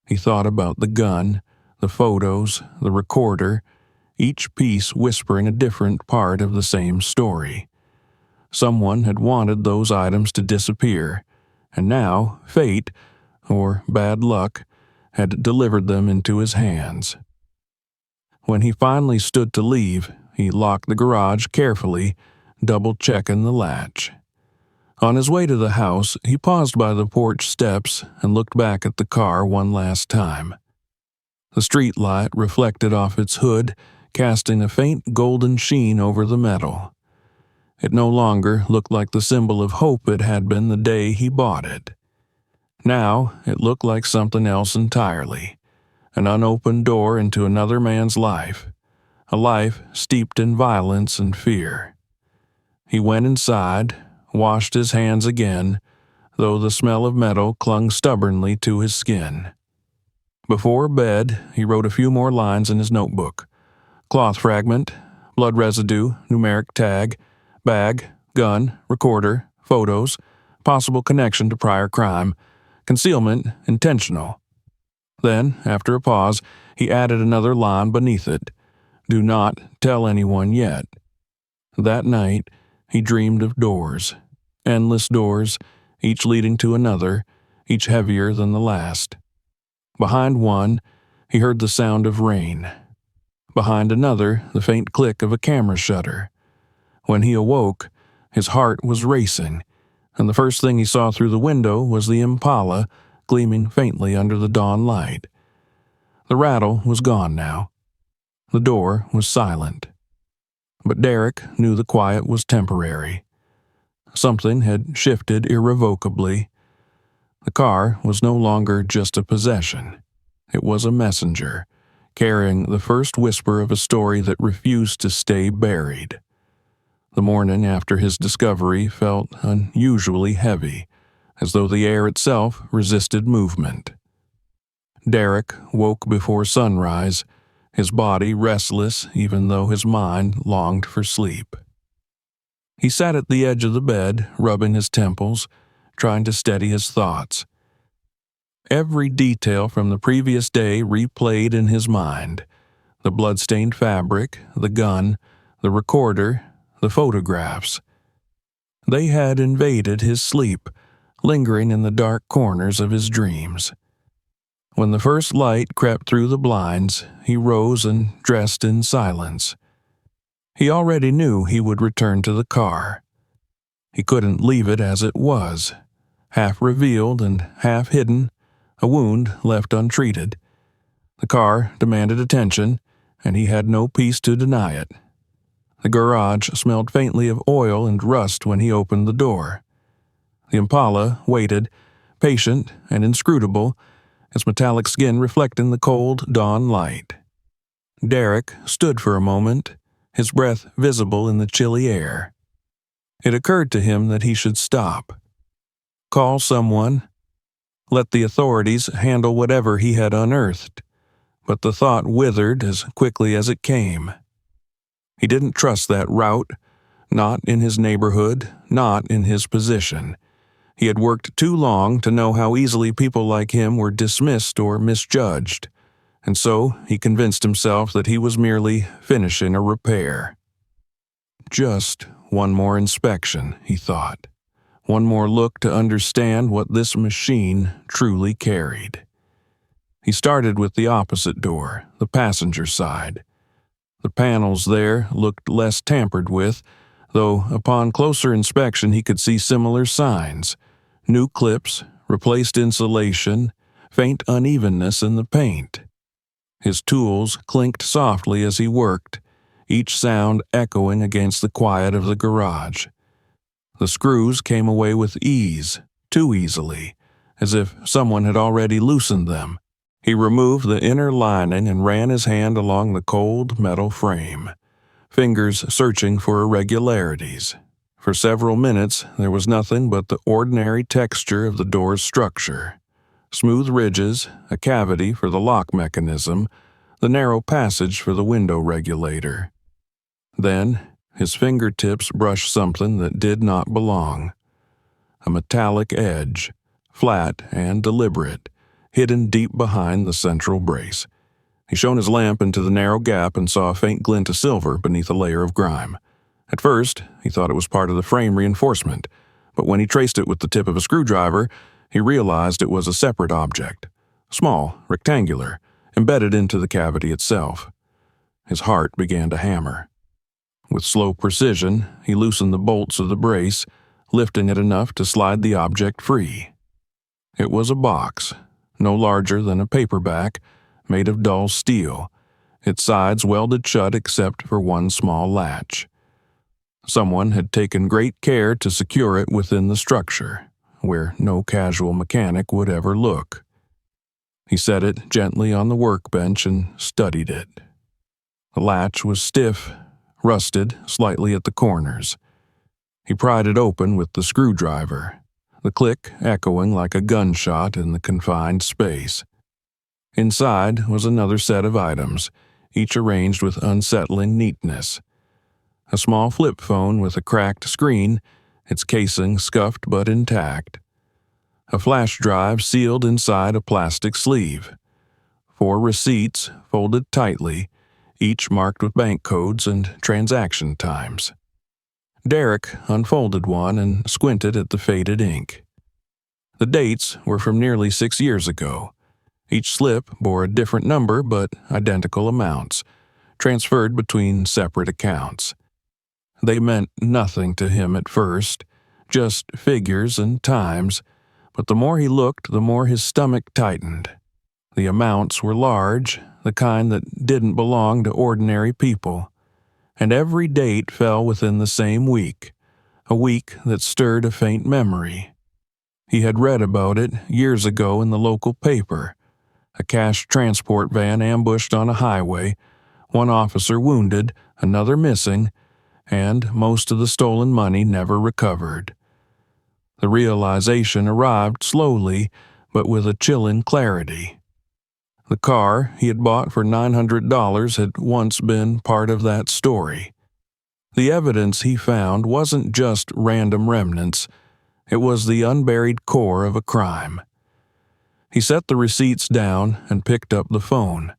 He thought about the gun, the photos, the recorder, each piece whispering a different part of the same story. Someone had wanted those items to disappear, and now fate, or bad luck, had delivered them into his hands. When he finally stood to leave, he locked the garage carefully, double-checking the latch. On his way to the house, he paused by the porch steps and looked back at the car one last time. The street light reflected off its hood, casting a faint golden sheen over the metal. It no longer looked like the symbol of hope it had been the day he bought it. Now it looked like something else entirely, an unopened door into another man's life, a life steeped in violence and fear. He went inside, washed his hands again, though the smell of metal clung stubbornly to his skin. Before bed, he wrote a few more lines in his notebook. Cloth fragment, blood residue, numeric tag, bag, gun, recorder, photos, possible connection to prior crime, concealment intentional. Then, after a pause, he added another line beneath it. Do not tell anyone yet. That night, he dreamed of doors. Endless doors, each leading to another, each heavier than the last. Behind one, he heard the sound of rain. Behind another, the faint click of a camera shutter. When he awoke, his heart was racing, and the first thing he saw through the window was the Impala gleaming faintly under the dawn light. The rattle was gone now. The door was silent. But Derek knew the quiet was temporary. Something had shifted irrevocably. The car was no longer just a possession. It was a messenger, carrying the first whisper of a story that refused to stay buried. The morning after his discovery felt unusually heavy, as though the air itself resisted movement. Derek woke before sunrise, his body restless even though his mind longed for sleep. He sat at the edge of the bed, rubbing his temples, trying to steady his thoughts. Every detail from the previous day replayed in his mind: the blood-stained fabric, the gun, the recorder, the photographs. They had invaded his sleep, lingering in the dark corners of his dreams. When the first light crept through the blinds, he rose and dressed in silence. He already knew he would return to the car. He couldn't leave it as it was, half revealed and half hidden, a wound left untreated. The car demanded attention, and he had no peace to deny it. The garage smelled faintly of oil and rust when he opened the door. The Impala waited, patient and inscrutable, its metallic skin reflecting the cold dawn light. Derek stood for a moment, his breath visible in the chilly air. It occurred to him that he should stop. Call someone. Let the authorities handle whatever he had unearthed. But the thought withered as quickly as it came. He didn't trust that route, not in his neighborhood, not in his position. He had worked too long to know how easily people like him were dismissed or misjudged, and so he convinced himself that he was merely finishing a repair. Just one more inspection, he thought. One more look to understand what this machine truly carried. He started with the opposite door, the passenger side. The panels there looked less tampered with, though upon closer inspection he could see similar signs: new clips, replaced insulation, faint unevenness in the paint. His tools clinked softly as he worked, each sound echoing against the quiet of the garage. The screws came away with ease, too easily, as if someone had already loosened them. He removed the inner lining and ran his hand along the cold metal frame, fingers searching for irregularities. For several minutes, there was nothing but the ordinary texture of the door's structure: smooth ridges, a cavity for the lock mechanism, the narrow passage for the window regulator. Then, his fingertips brushed something that did not belong. A metallic edge, flat and deliberate, hidden deep behind the central brace. He shone his lamp into the narrow gap and saw a faint glint of silver beneath a layer of grime. At first, he thought it was part of the frame reinforcement, but when he traced it with the tip of a screwdriver, he realized it was a separate object, small, rectangular, embedded into the cavity itself. His heart began to hammer. With slow precision, he loosened the bolts of the brace, lifting it enough to slide the object free. It was a box, no larger than a paperback, made of dull steel, its sides welded shut except for one small latch. Someone had taken great care to secure it within the structure, where no casual mechanic would ever look. He set it gently on the workbench and studied it. The latch was stiff, rusted slightly at the corners. He pried it open with the screwdriver, the click echoing like a gunshot in the confined space. Inside was another set of items, each arranged with unsettling neatness. A small flip phone with a cracked screen, its casing scuffed but intact. A flash drive sealed inside a plastic sleeve. 4 receipts folded tightly, each marked with bank codes and transaction times. Derek unfolded one and squinted at the faded ink. The dates were from nearly 6 years ago. Each slip bore a different number but identical amounts, transferred between separate accounts. They meant nothing to him at first, just figures and times, but the more he looked, the more his stomach tightened. The amounts were large, the kind that didn't belong to ordinary people, and every date fell within the same week, a week that stirred a faint memory. He had read about it years ago in the local paper. A cash transport van ambushed on a highway, 1 officer wounded, another missing, and most of the stolen money never recovered. The realization arrived slowly, but with a chilling clarity. The car he had bought for $900 had once been part of that story. The evidence he found wasn't just random remnants, it was the unburied core of a crime. He set the receipts down and picked up the phone.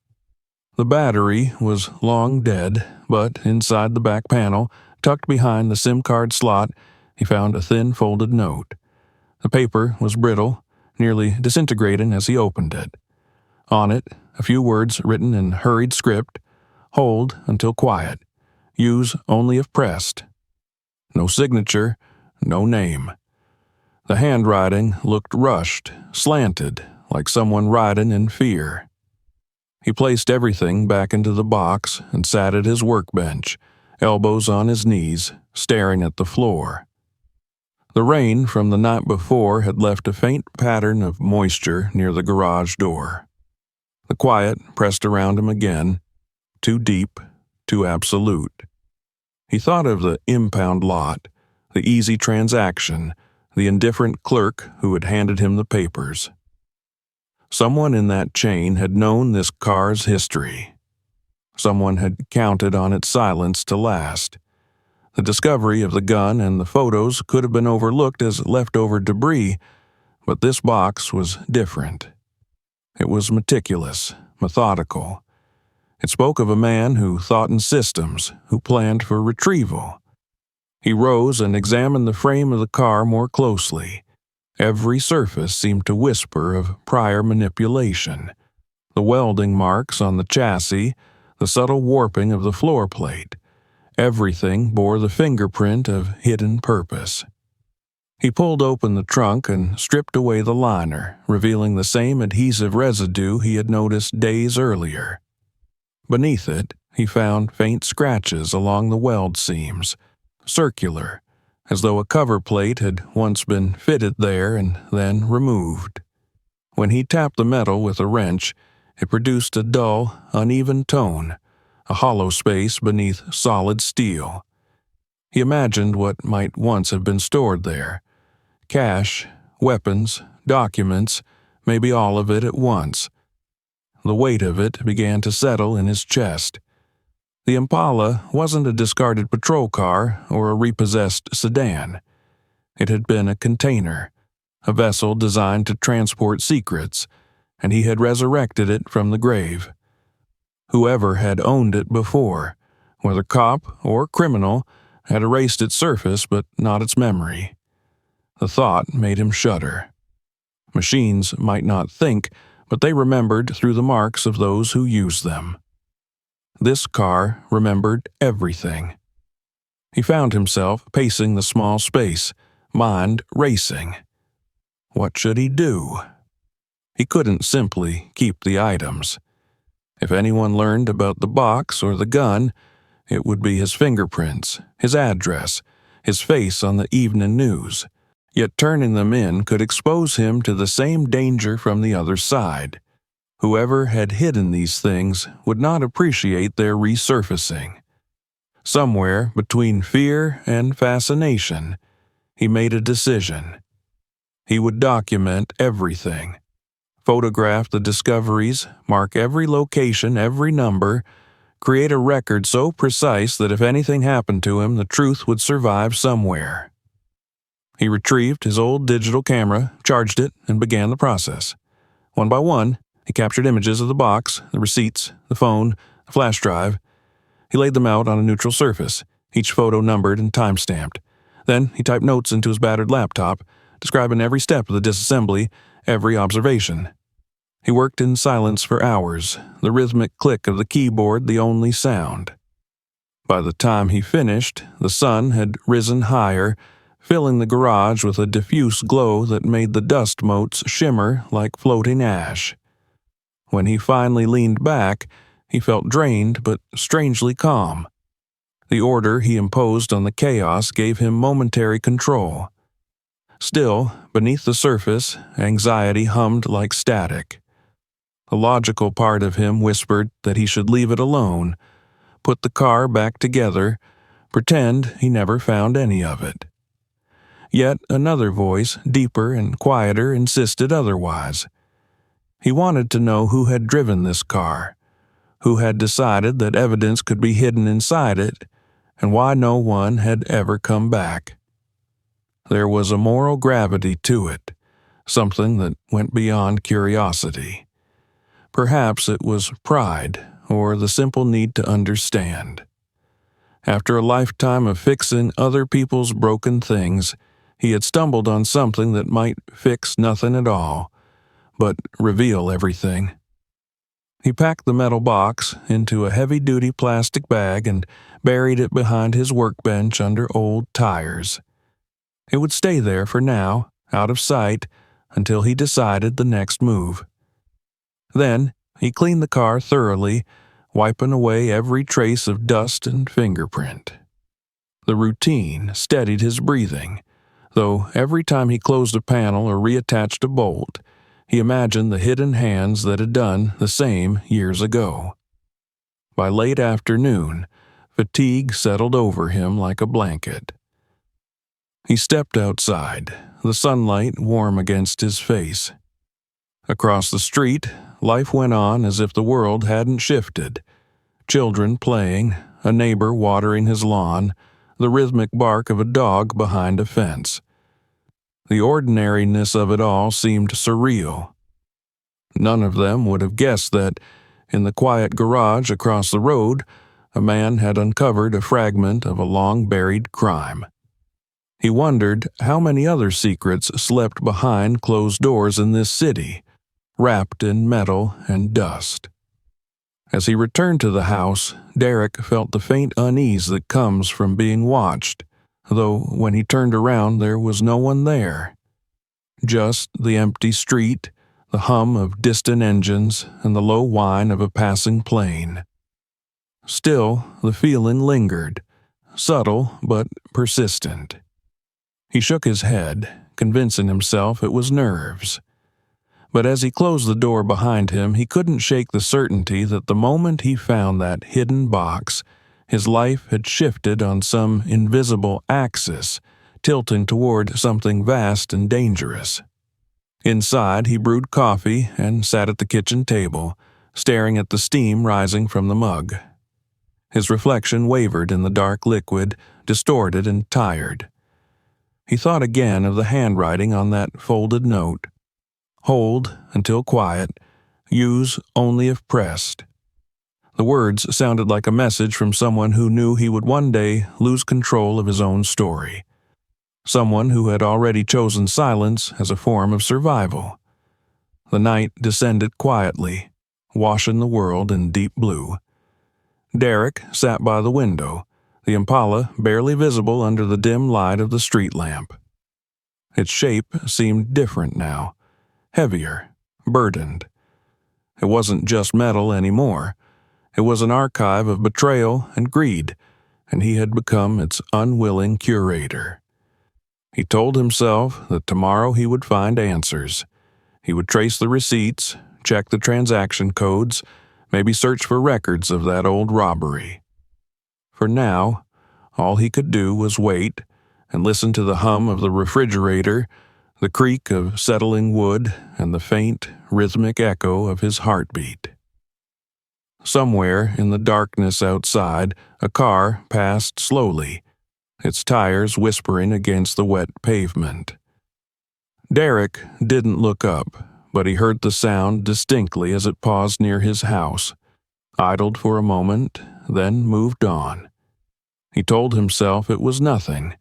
The battery was long dead, but inside the back panel, tucked behind the SIM card slot, he found a thin folded note. The paper was brittle, nearly disintegrating as he opened it. On it, a few words written in hurried script: "Hold until quiet. Use only if pressed." No signature, no name. The handwriting looked rushed, slanted, like someone writing in fear. He placed everything back into the box and sat at his workbench, elbows on his knees, staring at the floor. The rain from the night before had left a faint pattern of moisture near the garage door. The quiet pressed around him again, too deep, too absolute. He thought of the impound lot, the easy transaction, the indifferent clerk who had handed him the papers. Someone in that chain had known this car's history. Someone had counted on its silence to last. The discovery of the gun and the photos could have been overlooked as leftover debris, but this box was different. It was meticulous, methodical. It spoke of a man who thought in systems, who planned for retrieval. He rose and examined the frame of the car more closely. Every surface seemed to whisper of prior manipulation. The welding marks on the chassis, the subtle warping of the floor plate. Everything bore the fingerprint of hidden purpose. He pulled open the trunk and stripped away the liner, revealing the same adhesive residue he had noticed days earlier. Beneath it, he found faint scratches along the weld seams, circular, as though a cover plate had once been fitted there and then removed. When he tapped the metal with a wrench, it produced a dull, uneven tone, a hollow space beneath solid steel. He imagined what might once have been stored there. Cash, weapons, documents, maybe all of it at once. The weight of it began to settle in his chest. The Impala wasn't a discarded patrol car or a repossessed sedan. It had been a container, a vessel designed to transport secrets, and he had resurrected it from the grave. Whoever had owned it before, whether cop or criminal, had erased its surface but not its memory. The thought made him shudder. Machines might not think, but they remembered through the marks of those who used them. This car remembered everything. He found himself pacing the small space, mind racing. What should he do? He couldn't simply keep the items. If anyone learned about the box or the gun, it would be his fingerprints, his address, his face on the evening news. Yet turning them in could expose him to the same danger from the other side. Whoever had hidden these things would not appreciate their resurfacing. Somewhere between fear and fascination, he made a decision. He would document everything, photograph the discoveries, mark every location, every number, create a record so precise that if anything happened to him, the truth would survive somewhere. He retrieved his old digital camera, charged it, and began the process. One by one, he captured images of the box, the receipts, the phone, the flash drive. He laid them out on a neutral surface, each photo numbered and time-stamped. Then he typed notes into his battered laptop, describing every step of the disassembly, every observation. He worked in silence for hours, the rhythmic click of the keyboard the only sound. By the time he finished, the sun had risen higher, filling the garage with a diffuse glow that made the dust motes shimmer like floating ash. When he finally leaned back, he felt drained but strangely calm. The order he imposed on the chaos gave him momentary control. Still, beneath the surface, anxiety hummed like static. The logical part of him whispered that he should leave it alone, put the car back together, pretend he never found any of it. Yet another voice, deeper and quieter, insisted otherwise. He wanted to know who had driven this car, who had decided that evidence could be hidden inside it, and why no one had ever come back. There was a moral gravity to it, something that went beyond curiosity. Perhaps it was pride or the simple need to understand. After a lifetime of fixing other people's broken things, he had stumbled on something that might fix nothing at all, but reveal everything. He packed the metal box into a heavy-duty plastic bag and buried it behind his workbench under old tires. It would stay there for now, out of sight, until he decided the next move. Then he cleaned the car thoroughly, wiping away every trace of dust and fingerprint. The routine steadied his breathing, though every time he closed a panel or reattached a bolt, he imagined the hidden hands that had done the same years ago. By late afternoon, fatigue settled over him like a blanket. He stepped outside, the sunlight warm against his face. Across the street, life went on as if the world hadn't shifted. Children playing, a neighbor watering his lawn, the rhythmic bark of a dog behind a fence. The ordinariness of it all seemed surreal. None of them would have guessed that, in the quiet garage across the road, a man had uncovered a fragment of a long-buried crime. He wondered how many other secrets slept behind closed doors in this city, wrapped in metal and dust. As he returned to the house, Derek felt the faint unease that comes from being watched, though when he turned around there was no one there. Just the empty street, the hum of distant engines, and the low whine of a passing plane. Still, the feeling lingered, subtle but persistent. He shook his head, convincing himself it was nerves. But as he closed the door behind him, he couldn't shake the certainty that the moment he found that hidden box, his life had shifted on some invisible axis, tilting toward something vast and dangerous. Inside, he brewed coffee and sat at the kitchen table, staring at the steam rising from the mug. His reflection wavered in the dark liquid, distorted and tired. He thought again of the handwriting on that folded note. Hold until quiet. Use only if pressed. The words sounded like a message from someone who knew he would one day lose control of his own story. Someone who had already chosen silence as a form of survival. The night descended quietly, washing the world in deep blue. Derek sat by the window, the Impala barely visible under the dim light of the street lamp. Its shape seemed different now. Heavier, burdened. It wasn't just metal anymore. It was an archive of betrayal and greed, and he had become its unwilling curator. He told himself that tomorrow he would find answers. He would trace the receipts, check the transaction codes, maybe search for records of that old robbery. For now, all he could do was wait and listen to the hum of the refrigerator, the creak of settling wood, and the faint, rhythmic echo of his heartbeat. Somewhere in the darkness outside, a car passed slowly, its tires whispering against the wet pavement. Derek didn't look up, but he heard the sound distinctly as it paused near his house, idled for a moment, then moved on. He told himself it was nothing,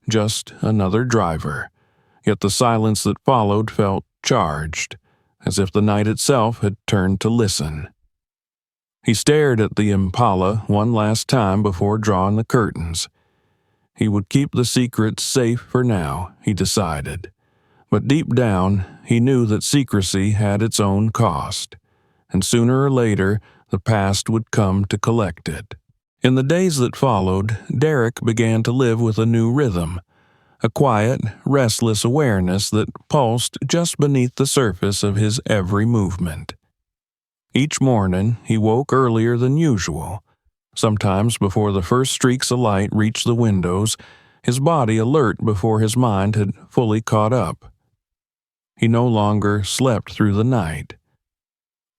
just another driver, yet the silence that followed felt charged, as if the night itself had turned to listen. He stared at the Impala one last time before drawing the curtains. He would keep the secret safe for now, he decided. But deep down, he knew that secrecy had its own cost, and sooner or later, the past would come to collect it. In the days that followed, Derek began to live with a new rhythm, a quiet, restless awareness that pulsed just beneath the surface of his every movement. Each morning, he woke earlier than usual, sometimes before the first streaks of light reached the windows, his body alert before his mind had fully caught up. He no longer slept through the night.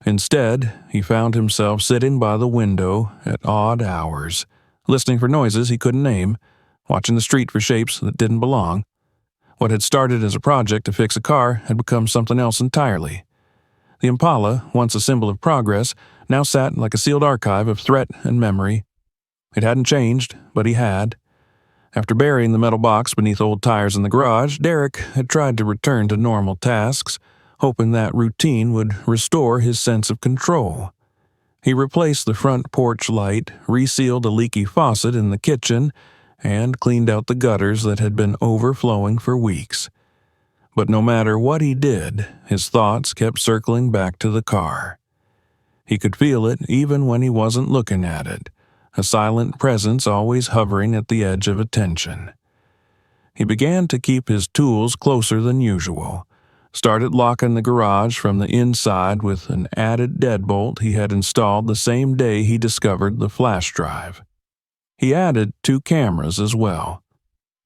Instead, he found himself sitting by the window at odd hours, listening for noises he couldn't name, watching the street for shapes that didn't belong. What had started as a project to fix a car had become something else entirely. The Impala, once a symbol of progress, now sat like a sealed archive of threat and memory. It hadn't changed, but he had. After burying the metal box beneath old tires in the garage, Derek had tried to return to normal tasks, hoping that routine would restore his sense of control. He replaced the front porch light, resealed a leaky faucet in the kitchen, and cleaned out the gutters that had been overflowing for weeks. But no matter what he did, his thoughts kept circling back to the car. He could feel it even when he wasn't looking at it, a silent presence always hovering at the edge of attention. He began to keep his tools closer than usual, started locking the garage from the inside with an added deadbolt he had installed the same day he discovered the flash drive. He added 2 cameras as well.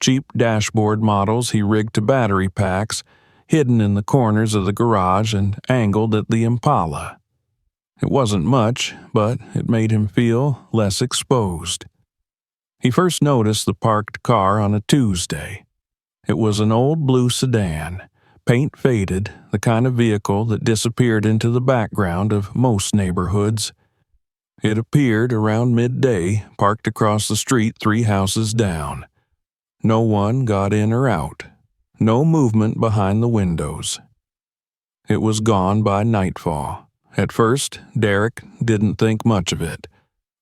Cheap dashboard models he rigged to battery packs, hidden in the corners of the garage and angled at the Impala. It wasn't much, but it made him feel less exposed. He first noticed the parked car on a Tuesday. It was an old blue sedan, paint faded, the kind of vehicle that disappeared into the background of most neighborhoods. It appeared around midday, parked across the street 3 houses down. No one got in or out. No movement behind the windows. It was gone by nightfall. At first, Derek didn't think much of it.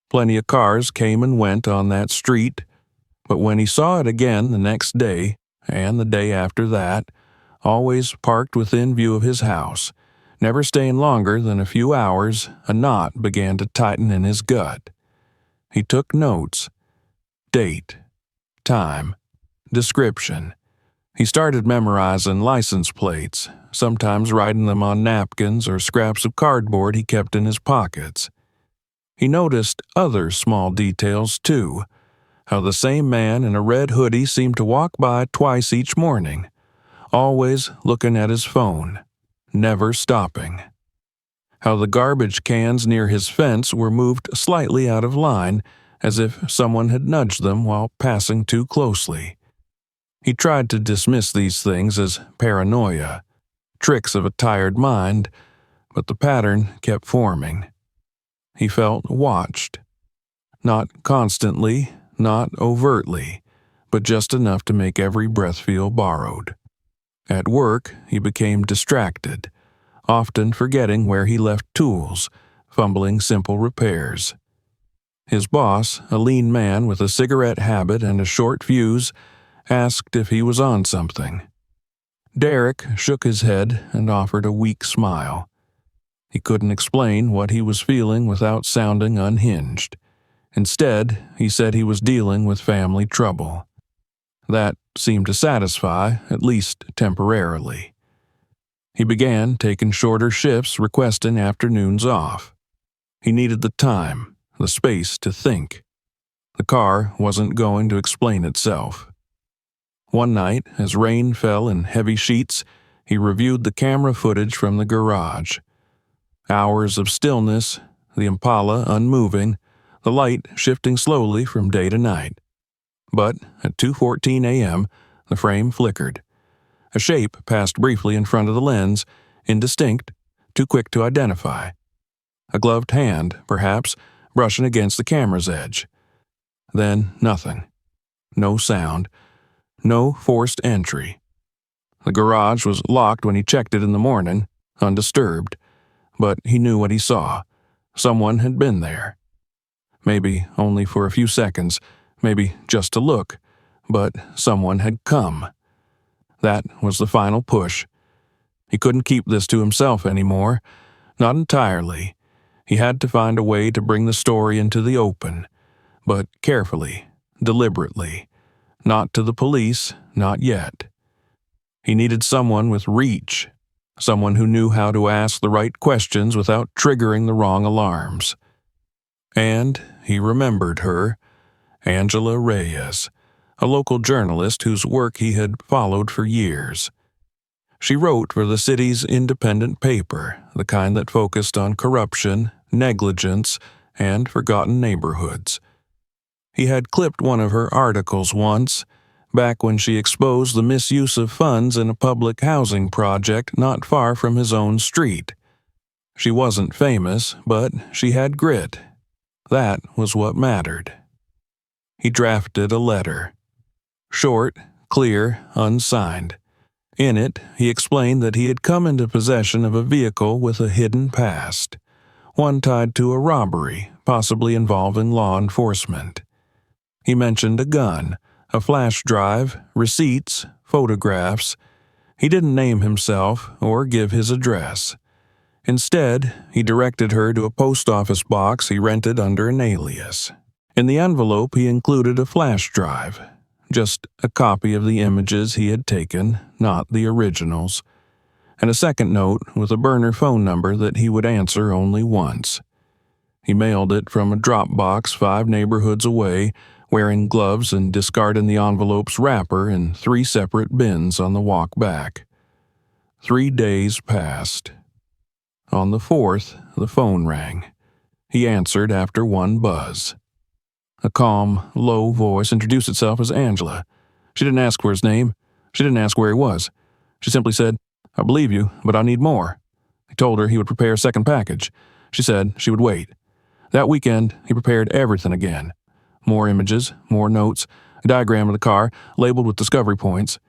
Plenty of cars came and went on that street, but when he saw it again the next day, and the day after that, always parked within view of his house, never staying longer than a few hours, a knot began to tighten in his gut. He took notes. Date. Time. Description. He started memorizing license plates, sometimes writing them on napkins or scraps of cardboard he kept in his pockets. He noticed other small details, too, how the same man in a red hoodie seemed to walk by twice each morning, always looking at his phone, never stopping. How the garbage cans near his fence were moved slightly out of line, as if someone had nudged them while passing too closely. He tried to dismiss these things as paranoia, tricks of a tired mind, but the pattern kept forming. He felt watched. Not constantly, not overtly, but just enough to make every breath feel borrowed. At work, he became distracted, often forgetting where he left tools, fumbling simple repairs. His boss, a lean man with a cigarette habit and a short fuse, asked if he was on something. Derek shook his head and offered a weak smile. He couldn't explain what he was feeling without sounding unhinged. Instead, he said he was dealing with family trouble. That seemed to satisfy, at least temporarily. He began taking shorter shifts, requesting afternoons off. He needed the time, the space to think. The car wasn't going to explain itself. One night, as rain fell in heavy sheets, he reviewed the camera footage from the garage. Hours of stillness, the Impala unmoving, the light shifting slowly from day to night. But at 2:14 a.m., the frame flickered. A shape passed briefly in front of the lens, indistinct, too quick to identify. A gloved hand, perhaps, brushing against the camera's edge. Then nothing. No sound. No forced entry. The garage was locked when he checked it in the morning, undisturbed, but he knew what he saw. Someone had been there. Maybe only for a few seconds, maybe just to look, but someone had come. That was the final push. He couldn't keep this to himself anymore, not entirely. He had to find a way to bring the story into the open, but carefully, deliberately. Not to the police, not yet. He needed someone with reach, someone who knew how to ask the right questions without triggering the wrong alarms. And he remembered her, Angela Reyes, a local journalist whose work he had followed for years. She wrote for the city's independent paper, the kind that focused on corruption, negligence, and forgotten neighborhoods. He had clipped one of her articles once, back when she exposed the misuse of funds in a public housing project not far from his own street. She wasn't famous, but she had grit. That was what mattered. He drafted a letter. Short, clear, unsigned. In it, he explained that he had come into possession of a vehicle with a hidden past, one tied to a robbery, possibly involving law enforcement. He mentioned a gun, a flash drive, receipts, photographs. He didn't name himself or give his address. Instead, he directed her to a post office box he rented under an alias. In the envelope, he included a flash drive, just a copy of the images he had taken, not the originals, and a second note with a burner phone number that he would answer only once. He mailed it from a drop box 5 neighborhoods away, wearing gloves and discarding the envelope's wrapper in 3 separate bins on the walk back. 3 days passed. On the 4th, the phone rang. He answered after one buzz. A calm, low voice introduced itself as Angela. She didn't ask for his name. She didn't ask where he was. She simply said, "I believe you, but I need more." He told her he would prepare a second package. She said she would wait. That weekend, he prepared everything again. More images, more notes, a diagram of the car, labeled with discovery points.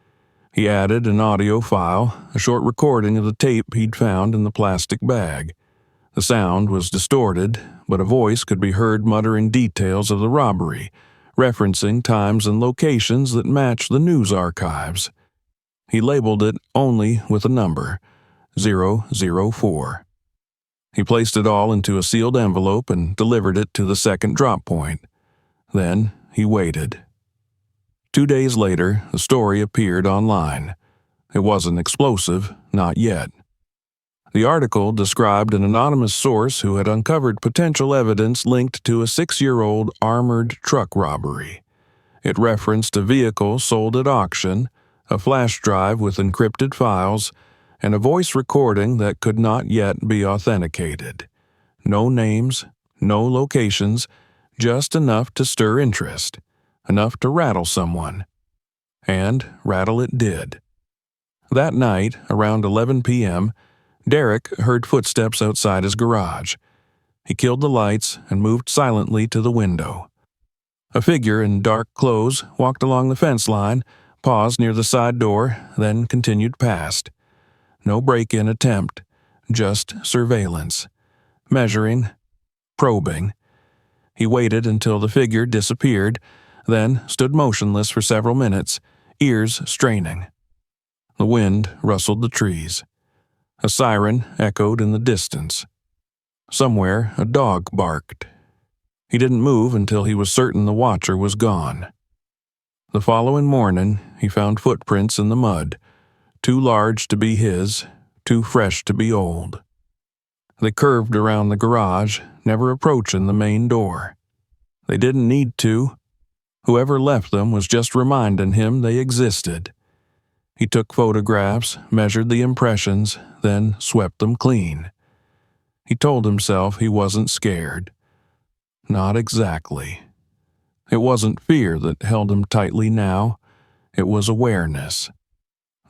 He added an audio file, a short recording of the tape he'd found in the plastic bag. The sound was distorted, but a voice could be heard muttering details of the robbery, referencing times and locations that matched the news archives. He labeled it only with a number, 004. He placed it all into a sealed envelope and delivered it to the second drop point. Then he waited. 2 days later, the story appeared online. It wasn't explosive, not yet. The article described an anonymous source who had uncovered potential evidence linked to a 6-year-old armored truck robbery. It referenced a vehicle sold at auction, a flash drive with encrypted files, and a voice recording that could not yet be authenticated. No names, no locations, just enough to stir interest, enough to rattle someone. And rattle it did. That night, around 11 p.m., Derek heard footsteps outside his garage. He killed the lights and moved silently to the window. A figure in dark clothes walked along the fence line, paused near the side door, then continued past. No break-in attempt, just surveillance. Measuring, probing. He waited until the figure disappeared, then stood motionless for several minutes, ears straining. The wind rustled the trees. A siren echoed in the distance. Somewhere, a dog barked. He didn't move until he was certain the watcher was gone. The following morning, he found footprints in the mud, too large to be his, too fresh to be old. They curved around the garage, never approaching the main door. They didn't need to. Whoever left them was just reminding him they existed. He took photographs, measured the impressions, then swept them clean. He told himself he wasn't scared. Not exactly. It wasn't fear that held him tightly now. It was awareness.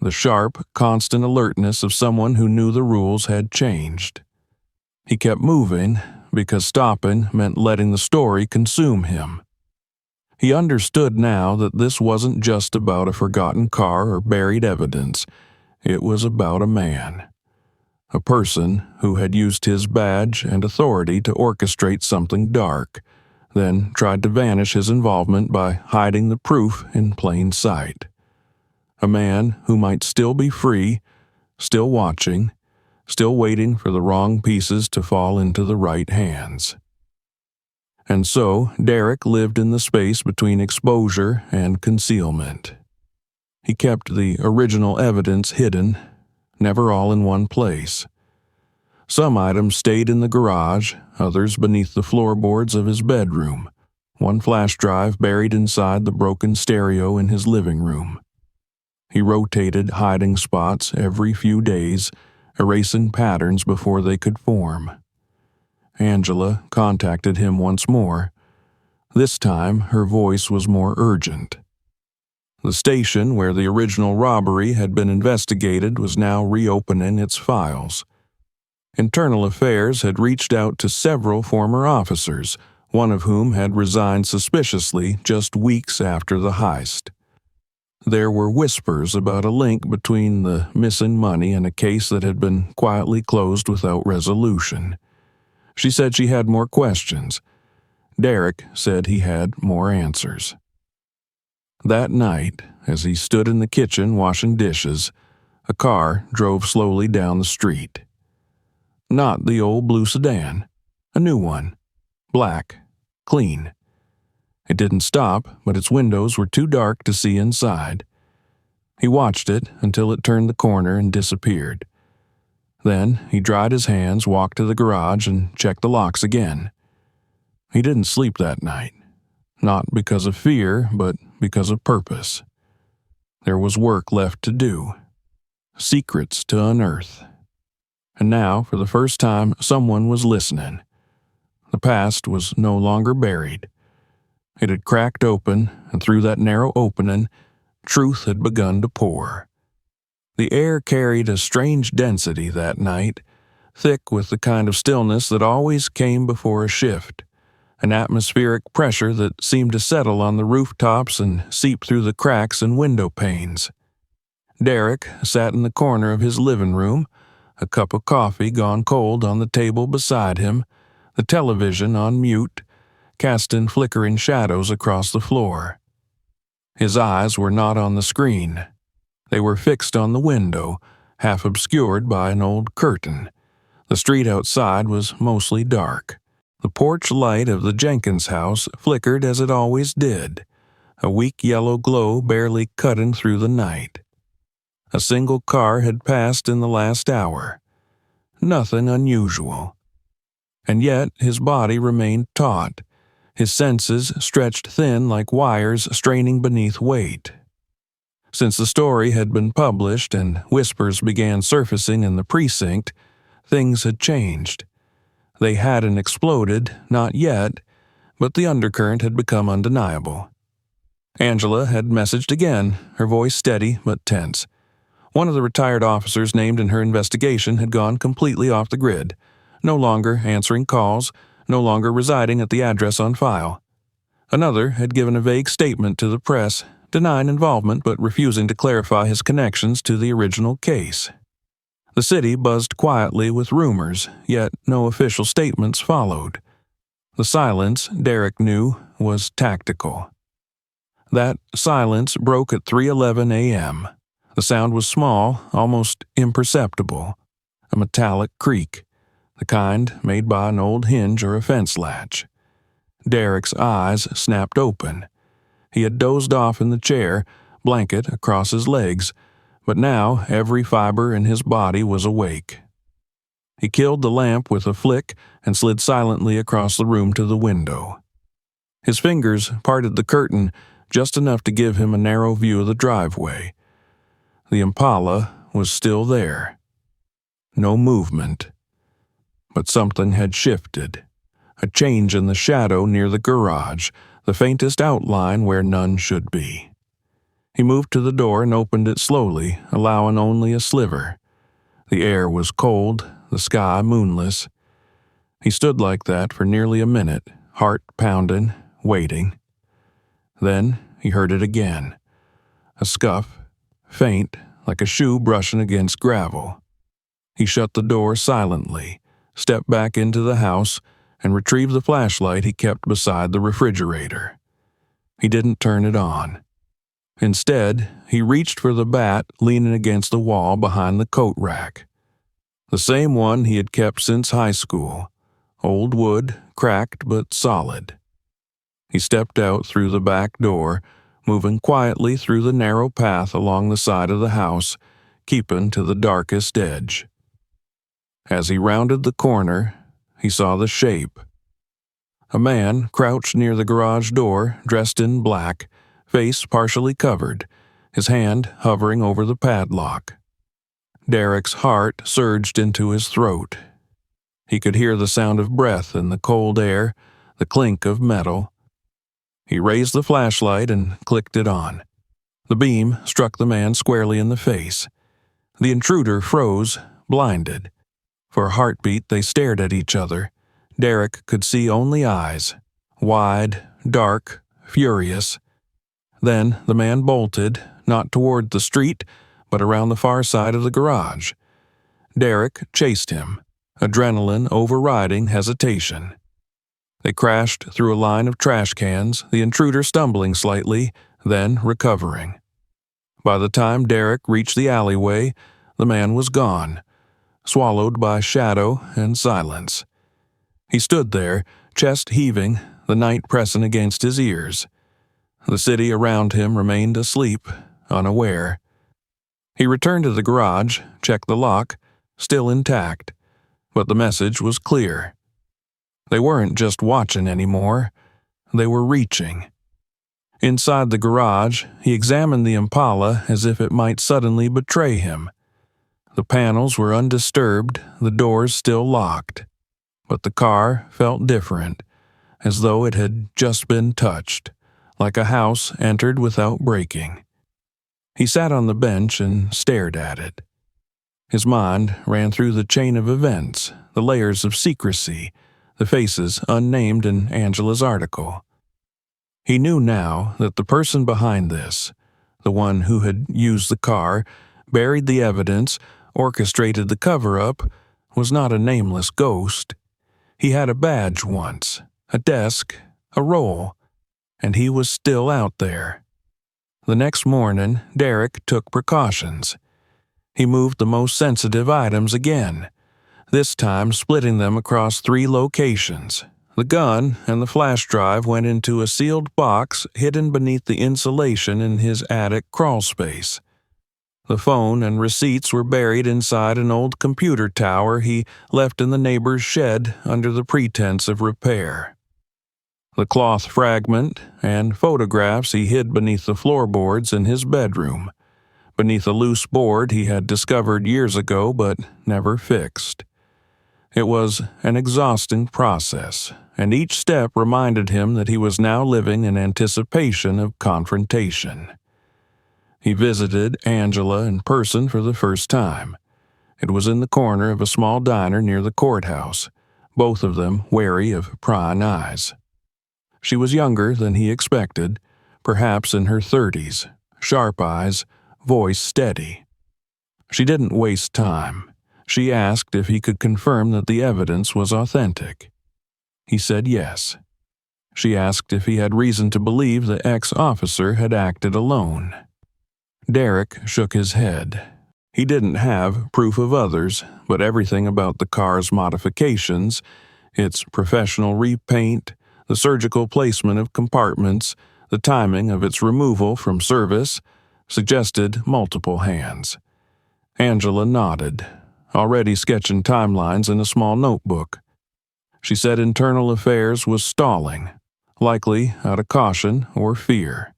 The sharp, constant alertness of someone who knew the rules had changed. He kept moving because stopping meant letting the story consume him. He understood now that this wasn't just about a forgotten car or buried evidence. It was about a man. A person who had used his badge and authority to orchestrate something dark, then tried to vanish his involvement by hiding the proof in plain sight. A man who might still be free, still watching, still waiting for the wrong pieces to fall into the right hands. And so Derek lived in the space between exposure and concealment. He kept the original evidence hidden, never all in one place. Some items stayed in the garage, others beneath the floorboards of his bedroom, one flash drive buried inside the broken stereo in his living room. He rotated hiding spots every few days, erasing patterns before they could form. Angela contacted him once more. This time, her voice was more urgent. The station where the original robbery had been investigated was now reopening its files. Internal Affairs had reached out to several former officers, one of whom had resigned suspiciously just weeks after the heist. There were whispers about a link between the missing money and a case that had been quietly closed without resolution. She said she had more questions. Derek said he had more answers. That night, as he stood in the kitchen washing dishes, a car drove slowly down the street. Not the old blue sedan, a new one, black, clean. It didn't stop, but its windows were too dark to see inside. He watched it until it turned the corner and disappeared. Then he dried his hands, walked to the garage, and checked the locks again. He didn't sleep that night, not because of fear, but because of purpose. There was work left to do, secrets to unearth. And now, for the first time, someone was listening. The past was no longer buried. It had cracked open, and through that narrow opening, truth had begun to pour. The air carried a strange density that night, thick with the kind of stillness that always came before a shift, an atmospheric pressure that seemed to settle on the rooftops and seep through the cracks and window panes. Derek sat in the corner of his living room, a cup of coffee gone cold on the table beside him, the television on mute, casting flickering shadows across the floor. His eyes were not on the screen. They were fixed on the window, half obscured by an old curtain. The street outside was mostly dark. The porch light of the Jenkins house flickered as it always did, a weak yellow glow barely cutting through the night. A single car had passed in the last hour. Nothing unusual. And yet his body remained taut, his senses stretched thin like wires straining beneath weight. Since the story had been published and whispers began surfacing in the precinct, things had changed. They hadn't exploded, not yet, but the undercurrent had become undeniable. Angela had messaged again, her voice steady but tense. One of the retired officers named in her investigation had gone completely off the grid, no longer answering calls, no longer residing at the address on file. Another had given a vague statement to the press, denying involvement but refusing to clarify his connections to the original case. The city buzzed quietly with rumors, yet no official statements followed. The silence, Derek knew, was tactical. That silence broke at 3:11 a.m. The sound was small, almost imperceptible, a metallic creak, the kind made by an old hinge or a fence latch. Derek's eyes snapped open. He had dozed off in the chair, blanket across his legs, but now every fiber in his body was awake. He killed the lamp with a flick and slid silently across the room to the window. His fingers parted the curtain just enough to give him a narrow view of the driveway. The Impala was still there. No movement. But something had shifted. A change in the shadow near the garage, the faintest outline where none should be. He moved to the door and opened it slowly, allowing only a sliver. The air was cold, the sky moonless. He stood like that for nearly a minute, heart pounding, waiting. Then he heard it again. A scuff, faint, like a shoe brushing against gravel. He shut the door silently, stepped back into the house, and retrieved the flashlight he kept beside the refrigerator. He didn't turn it on. Instead, he reached for the bat leaning against the wall behind the coat rack. The same one he had kept since high school. Old wood, cracked but solid. He stepped out through the back door, moving quietly through the narrow path along the side of the house, keeping to the darkest edge. As he rounded the corner, he saw the shape. A man crouched near the garage door, dressed in black, face partially covered, his hand hovering over the padlock. Derek's heart surged into his throat. He could hear the sound of breath in the cold air, the clink of metal. He raised the flashlight and clicked it on. The beam struck the man squarely in the face. The intruder froze, blinded. For a heartbeat, they stared at each other. Derek could see only eyes, wide, dark, furious. Then the man bolted, not toward the street, but around the far side of the garage. Derek chased him, adrenaline overriding hesitation. They crashed through a line of trash cans, the intruder stumbling slightly, then recovering. By the time Derek reached the alleyway, the man was gone, swallowed by shadow and silence. He stood there, chest heaving, the night pressing against his ears. The city around him remained asleep, unaware. He returned to the garage, checked the lock, still intact, but the message was clear. They weren't just watching anymore, they were reaching. Inside the garage, he examined the Impala as if it might suddenly betray him. The panels were undisturbed, the doors still locked. But the car felt different, as though it had just been touched, like a house entered without breaking. He sat on the bench and stared at it. His mind ran through the chain of events, the layers of secrecy, the faces unnamed in Angela's article. He knew now that the person behind this, the one who had used the car, buried the evidence, orchestrated the cover-up, was not a nameless ghost. He had a badge once, a desk, a role, and he was still out there. The next morning, Derek took precautions. He moved the most sensitive items again, this time splitting them across 3 locations. The gun and the flash drive went into a sealed box hidden beneath the insulation in his attic crawlspace. The phone and receipts were buried inside an old computer tower he left in the neighbor's shed under the pretense of repair. The cloth fragment and photographs he hid beneath the floorboards in his bedroom, beneath a loose board he had discovered years ago but never fixed. It was an exhausting process, and each step reminded him that he was now living in anticipation of confrontation. He visited Angela in person for the first time. It was in the corner of a small diner near the courthouse, both of them wary of prying eyes. She was younger than he expected, perhaps in her 30s, sharp eyes, voice steady. She didn't waste time. She asked if he could confirm that the evidence was authentic. He said yes. She asked if he had reason to believe the ex-officer had acted alone. Derek shook his head. He didn't have proof of others, but everything about the car's modifications, its professional repaint, the surgical placement of compartments, the timing of its removal from service, suggested multiple hands. Angela nodded, already sketching timelines in a small notebook. She said internal affairs was stalling, likely out of caution or fear.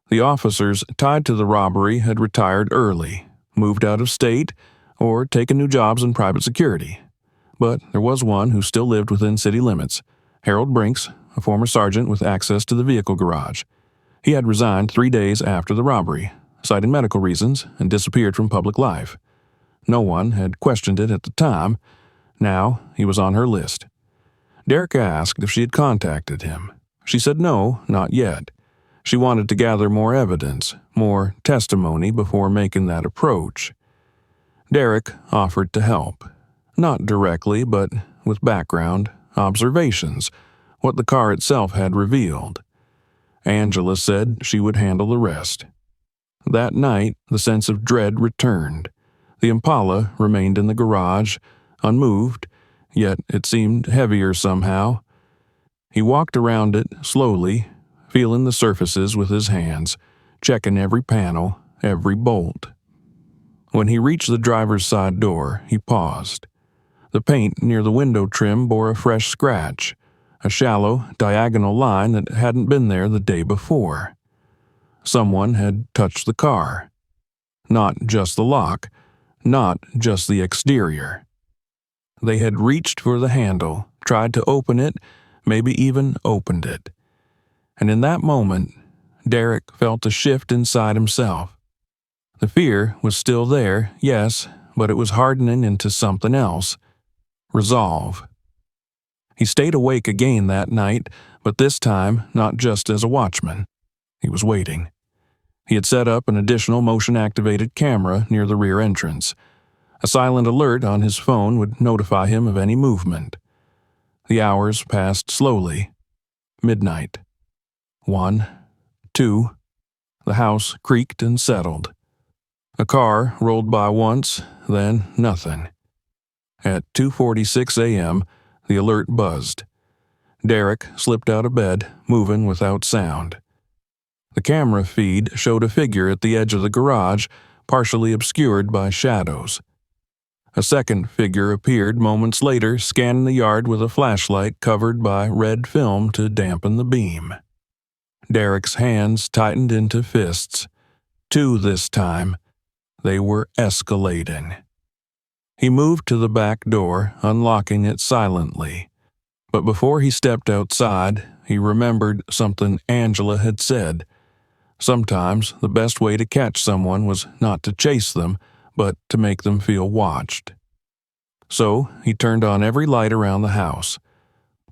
The officers tied to the robbery had retired early, moved out of state, or taken new jobs in private security. But there was one who still lived within city limits, Harold Brinks, a former sergeant with access to the vehicle garage. He had resigned 3 days after the robbery, citing medical reasons, and disappeared from public life. No one had questioned it at the time. Now he was on her list. Derek asked if she had contacted him. She said no, not yet. She wanted to gather more evidence, more testimony before making that approach. Derek offered to help. Not directly, but with background, observations, what the car itself had revealed. Angela said she would handle the rest. That night, the sense of dread returned. The Impala remained in the garage, unmoved, yet it seemed heavier somehow. He walked around it slowly, feeling the surfaces with his hands, checking every panel, every bolt. When he reached the driver's side door, he paused. The paint near the window trim bore a fresh scratch, a shallow, diagonal line that hadn't been there the day before. Someone had touched the car. Not just the lock, not just the exterior. They had reached for the handle, tried to open it, maybe even opened it. And in that moment, Derek felt a shift inside himself. The fear was still there, yes, but it was hardening into something else. Resolve. He stayed awake again that night, but this time not just as a watchman. He was waiting. He had set up an additional motion-activated camera near the rear entrance. A silent alert on his phone would notify him of any movement. The hours passed slowly. Midnight. 1, 2. The house creaked and settled. A car rolled by once, then nothing. At 2:46 a.m., the alert buzzed. Derek slipped out of bed, moving without sound. The camera feed showed a figure at the edge of the garage, partially obscured by shadows. A second figure appeared moments later, scanning the yard with a flashlight covered by red film to dampen the beam. Derek's hands tightened into fists. 2 this time. They were escalating. He moved to the back door, unlocking it silently. But before he stepped outside, he remembered something Angela had said. Sometimes the best way to catch someone was not to chase them, but to make them feel watched. So he turned on every light around the house.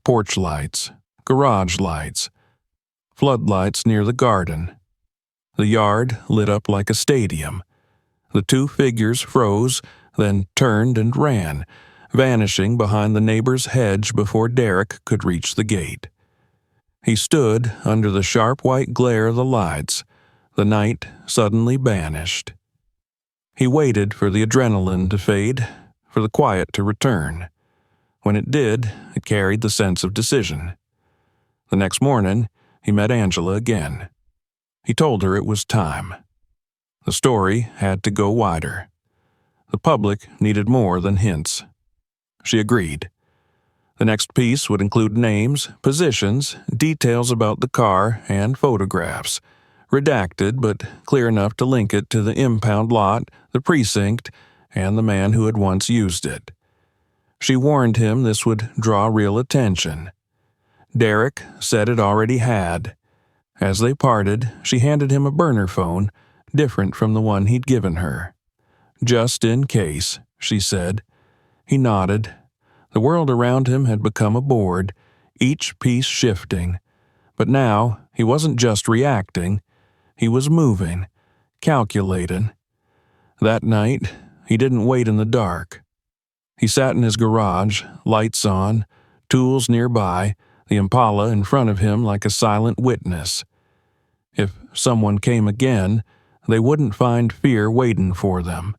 Porch lights, garage lights, floodlights near the garden. The yard lit up like a stadium. The 2 figures froze, then turned and ran, vanishing behind the neighbor's hedge before Derek could reach the gate. He stood under the sharp white glare of the lights. The night suddenly banished. He waited for the adrenaline to fade, for the quiet to return. When it did, it carried the sense of decision. The next morning, he met Angela again. He told her it was time. The story had to go wider. The public needed more than hints. She agreed. The next piece would include names, positions, details about the car, and photographs, redacted but clear enough to link it to the impound lot, the precinct, and the man who had once used it. She warned him this would draw real attention. Derek said it already had. As they parted, she handed him a burner phone, different from the one he'd given her. "Just in case," she said. He nodded. The world around him had become a board, each piece shifting. But now he wasn't just reacting. He was moving, calculating. That night, he didn't wait in the dark. He sat in his garage, lights on, tools nearby, the Impala in front of him like a silent witness. If someone came again, they wouldn't find fear waiting for them.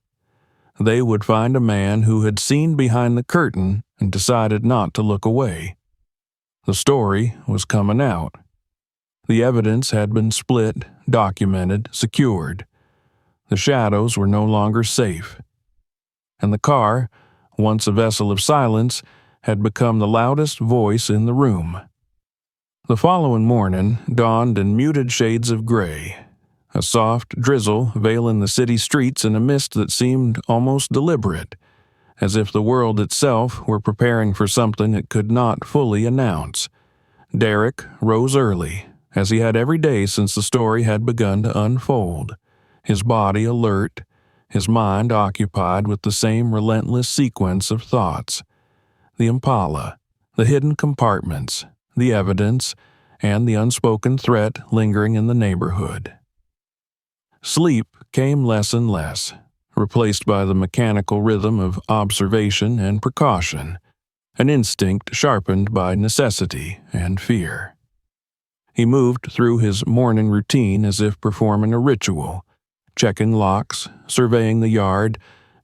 They would find a man who had seen behind the curtain and decided not to look away. The story was coming out. The evidence had been split, documented, secured. The shadows were no longer safe. And the car, once a vessel of silence, had become the loudest voice in the room. The following morning dawned in muted shades of gray, a soft drizzle veiling the city streets in a mist that seemed almost deliberate, as if the world itself were preparing for something it could not fully announce. Derek rose early, as he had every day since the story had begun to unfold, his body alert, his mind occupied with the same relentless sequence of thoughts. The Impala, the hidden compartments, the evidence, and the unspoken threat lingering in the neighborhood. Sleep came less and less, replaced by the mechanical rhythm of observation and precaution, an instinct sharpened by necessity and fear. He moved through his morning routine as if performing a ritual, checking locks, surveying the yard,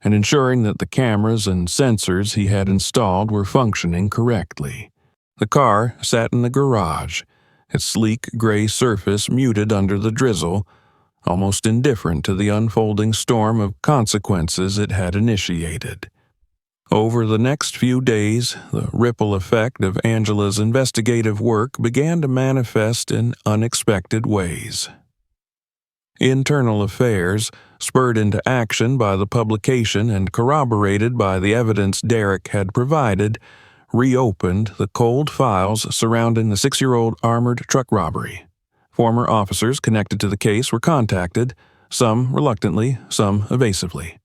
and ensuring that the cameras and sensors he had installed were functioning correctly. The car sat in the garage, its sleek gray surface muted under the drizzle, almost indifferent to the unfolding storm of consequences it had initiated. Over the next few days, the ripple effect of Angela's investigative work began to manifest in unexpected ways. Internal affairs, spurred into action by the publication and corroborated by the evidence Derek had provided, reopened the cold files surrounding the 6-year-old armored truck robbery. Former officers connected to the case were contacted, some reluctantly, some evasively.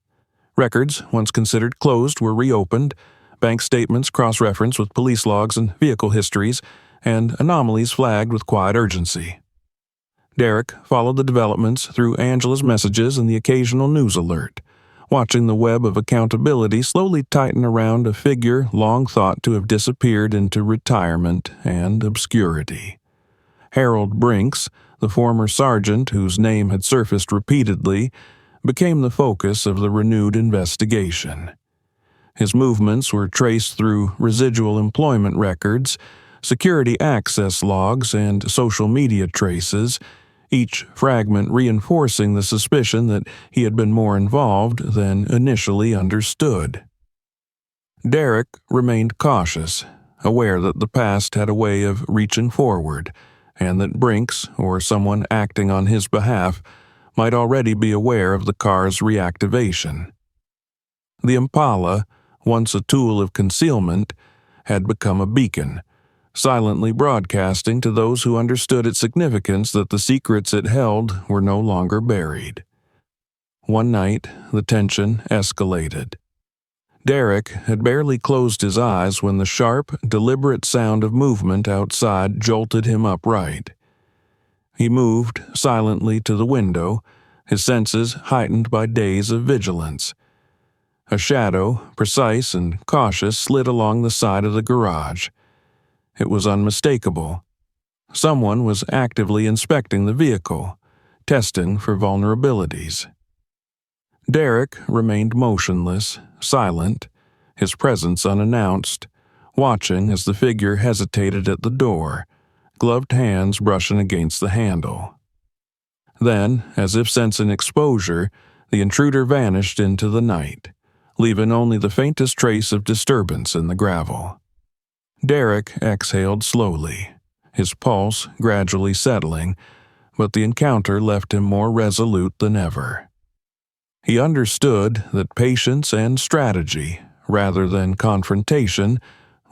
Records, once considered closed, were reopened, bank statements cross-referenced with police logs and vehicle histories, and anomalies flagged with quiet urgency. Derek followed the developments through Angela's messages and the occasional news alert, watching the web of accountability slowly tighten around a figure long thought to have disappeared into retirement and obscurity. Harold Brinks, the former sergeant whose name had surfaced repeatedly, became the focus of the renewed investigation. His movements were traced through residual employment records, security access logs, and social media traces, each fragment reinforcing the suspicion that he had been more involved than initially understood. Derek remained cautious, aware that the past had a way of reaching forward, and that Brinks, or someone acting on his behalf, might already be aware of the car's reactivation. The Impala, once a tool of concealment, had become a beacon, silently broadcasting to those who understood its significance that the secrets it held were no longer buried. One night, the tension escalated. Derek had barely closed his eyes when the sharp, deliberate sound of movement outside jolted him upright. He moved silently to the window, his senses heightened by days of vigilance. A shadow, precise and cautious, slid along the side of the garage. It was unmistakable. Someone was actively inspecting the vehicle, testing for vulnerabilities. Derek remained motionless, silent, his presence unannounced, watching as the figure hesitated at the door, gloved hands brushing against the handle. Then, as if sensing exposure, the intruder vanished into the night, leaving only the faintest trace of disturbance in the gravel. Derek exhaled slowly, his pulse gradually settling, but the encounter left him more resolute than ever. He understood that patience and strategy, rather than confrontation,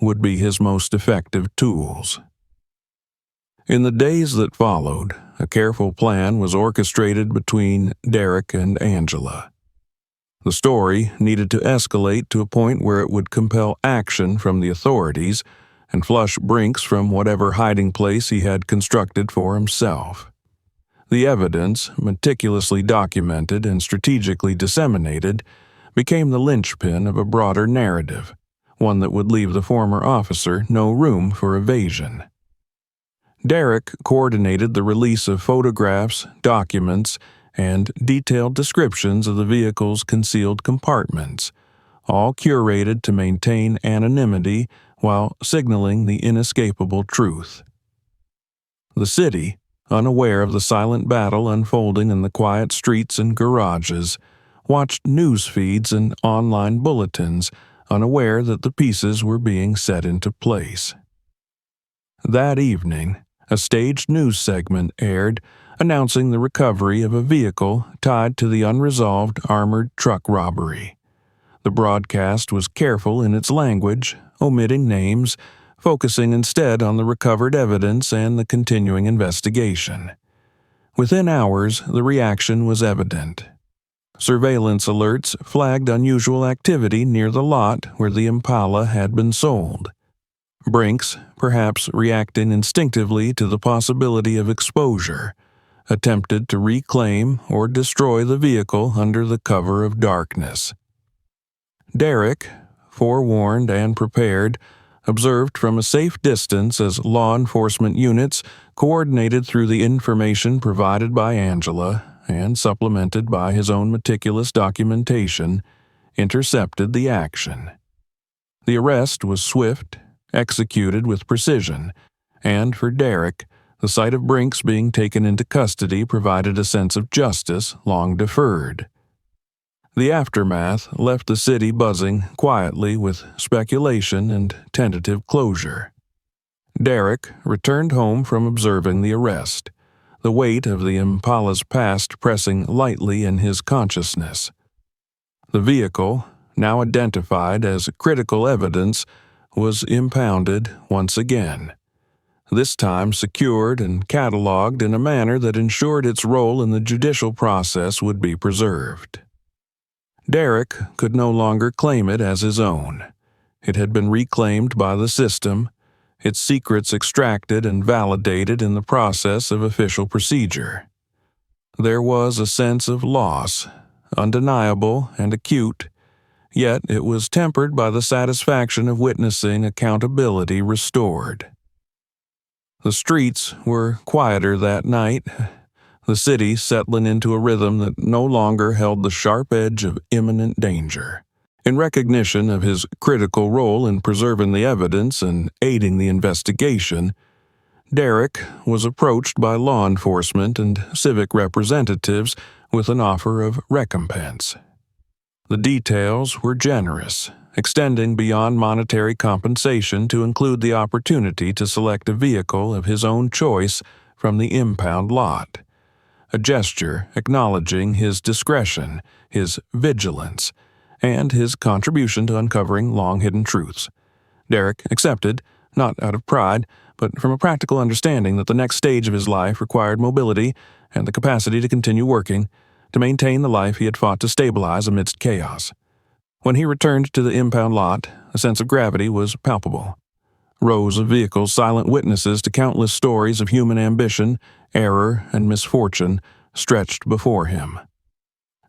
would be his most effective tools. In the days that followed, a careful plan was orchestrated between Derek and Angela. The story needed to escalate to a point where it would compel action from the authorities and flush Brinks from whatever hiding place he had constructed for himself. The evidence, meticulously documented and strategically disseminated, became the linchpin of a broader narrative, one that would leave the former officer no room for evasion. Derek coordinated the release of photographs, documents, and detailed descriptions of the vehicle's concealed compartments, all curated to maintain anonymity while signaling the inescapable truth. The city, unaware of the silent battle unfolding in the quiet streets and garages, watched news feeds and online bulletins, unaware that the pieces were being set into place. That evening, a staged news segment aired announcing the recovery of a vehicle tied to the unresolved armored truck robbery. The broadcast was careful in its language, omitting names, focusing instead on the recovered evidence and the continuing investigation. Within hours, the reaction was evident. Surveillance alerts flagged unusual activity near the lot where the Impala had been sold. Brinks, perhaps reacting instinctively to the possibility of exposure, attempted to reclaim or destroy the vehicle under the cover of darkness. Derek, forewarned and prepared, observed from a safe distance as law enforcement units, coordinated through the information provided by Angela and supplemented by his own meticulous documentation, intercepted the action. The arrest was swift, executed with precision, and for Derek, the sight of Brinks being taken into custody provided a sense of justice long deferred. The aftermath left the city buzzing quietly with speculation and tentative closure. Derek returned home from observing the arrest, the weight of the Impala's past pressing lightly in his consciousness. The vehicle, now identified as critical evidence, was impounded once again, this time secured and cataloged in a manner that ensured its role in the judicial process would be preserved. Derek could no longer claim it as his own. It had been reclaimed by the system, its secrets extracted and validated in the process of official procedure. There was a sense of loss, undeniable and acute, yet it was tempered by the satisfaction of witnessing accountability restored. The streets were quieter that night, the city settling into a rhythm that no longer held the sharp edge of imminent danger. In recognition of his critical role in preserving the evidence and aiding the investigation, Derek was approached by law enforcement and civic representatives with an offer of recompense. The details were generous, extending beyond monetary compensation to include the opportunity to select a vehicle of his own choice from the impound lot. A gesture acknowledging his discretion, his vigilance, and his contribution to uncovering long-hidden truths. Derek accepted, not out of pride, but from a practical understanding that the next stage of his life required mobility and the capacity to continue working, to maintain the life he had fought to stabilize amidst chaos. When he returned to the impound lot, a sense of gravity was palpable. Rows of vehicles, silent witnesses to countless stories of human ambition, error, and misfortune, stretched before him.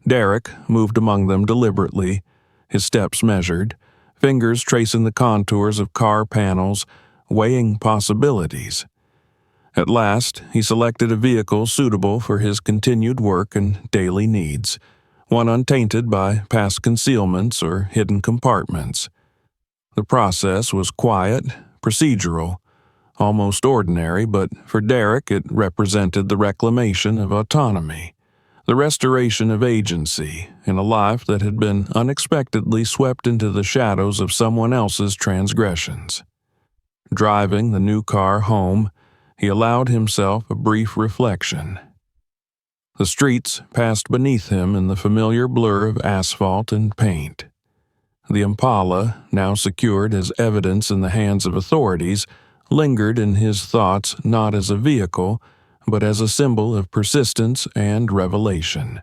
Derek moved among them deliberately, his steps measured, fingers tracing the contours of car panels, weighing possibilities. At last, he selected a vehicle suitable for his continued work and daily needs, one untainted by past concealments or hidden compartments. The process was quiet, procedural, almost ordinary, but for Derek it represented the reclamation of autonomy, the restoration of agency in a life that had been unexpectedly swept into the shadows of someone else's transgressions. Driving the new car home, he allowed himself a brief reflection. The streets passed beneath him in the familiar blur of asphalt and paint. The Impala, now secured as evidence in the hands of authorities, lingered in his thoughts not as a vehicle, but as a symbol of persistence and revelation.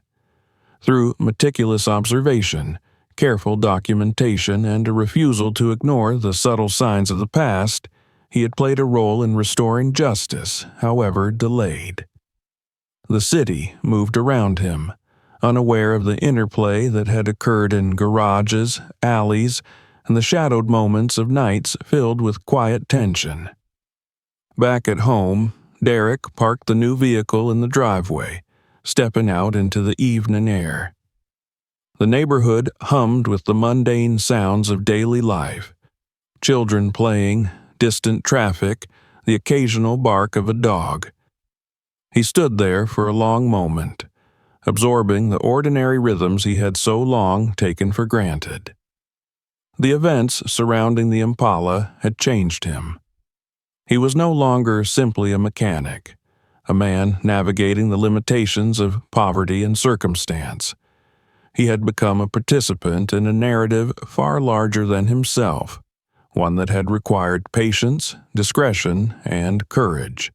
Through meticulous observation, careful documentation, and a refusal to ignore the subtle signs of the past, he had played a role in restoring justice, however delayed. The city moved around him, unaware of the interplay that had occurred in garages, alleys, and the shadowed moments of nights filled with quiet tension. Back at home, Derek parked the new vehicle in the driveway, stepping out into the evening air. The neighborhood hummed with the mundane sounds of daily life: children playing, distant traffic, the occasional bark of a dog. He stood there for a long moment, absorbing the ordinary rhythms he had so long taken for granted. The events surrounding the Impala had changed him. He was no longer simply a mechanic, a man navigating the limitations of poverty and circumstance. He had become a participant in a narrative far larger than himself, one that had required patience, discretion, and courage.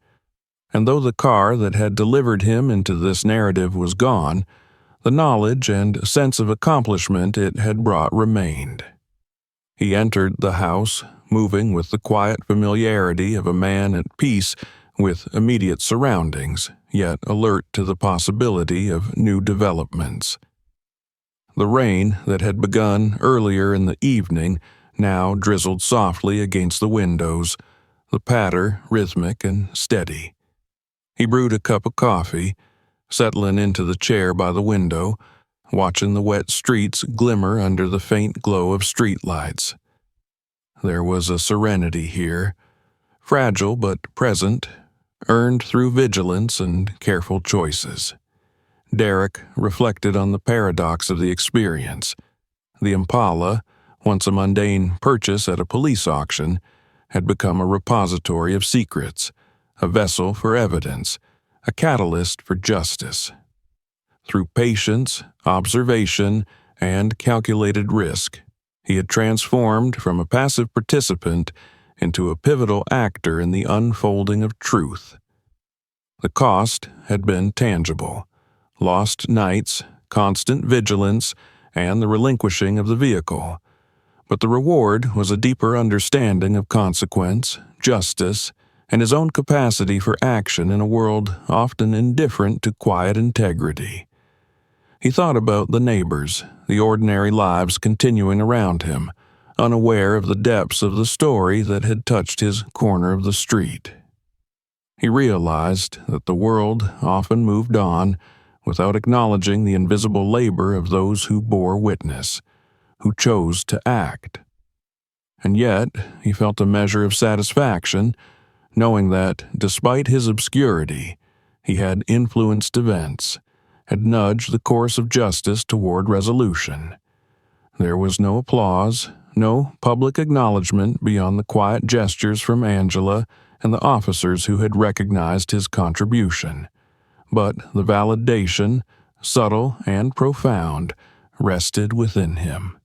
And though the car that had delivered him into this narrative was gone, the knowledge and sense of accomplishment it had brought remained. He entered the house, moving with the quiet familiarity of a man at peace with immediate surroundings, yet alert to the possibility of new developments. The rain that had begun earlier in the evening now drizzled softly against the windows, the patter rhythmic and steady. He brewed a cup of coffee, settling into the chair by the window, watching the wet streets glimmer under the faint glow of streetlights. There was a serenity here, fragile but present, earned through vigilance and careful choices. Derek reflected on the paradox of the experience. The Impala, once a mundane purchase at a police auction, had become a repository of secrets, a vessel for evidence, a catalyst for justice. Through patience, observation, and calculated risk, he had transformed from a passive participant into a pivotal actor in the unfolding of truth. The cost had been tangible: lost nights, constant vigilance, and the relinquishing of the vehicle. But the reward was a deeper understanding of consequence, justice, and his own capacity for action in a world often indifferent to quiet integrity. He thought about the neighbors, the ordinary lives continuing around him, unaware of the depths of the story that had touched his corner of the street. He realized that the world often moved on without acknowledging the invisible labor of those who bore witness, who chose to act. And yet, he felt a measure of satisfaction, knowing that, despite his obscurity, he had influenced events, had nudged the course of justice toward resolution. There was no applause, no public acknowledgement beyond the quiet gestures from Angela and the officers who had recognized his contribution. But the validation, subtle and profound, rested within him.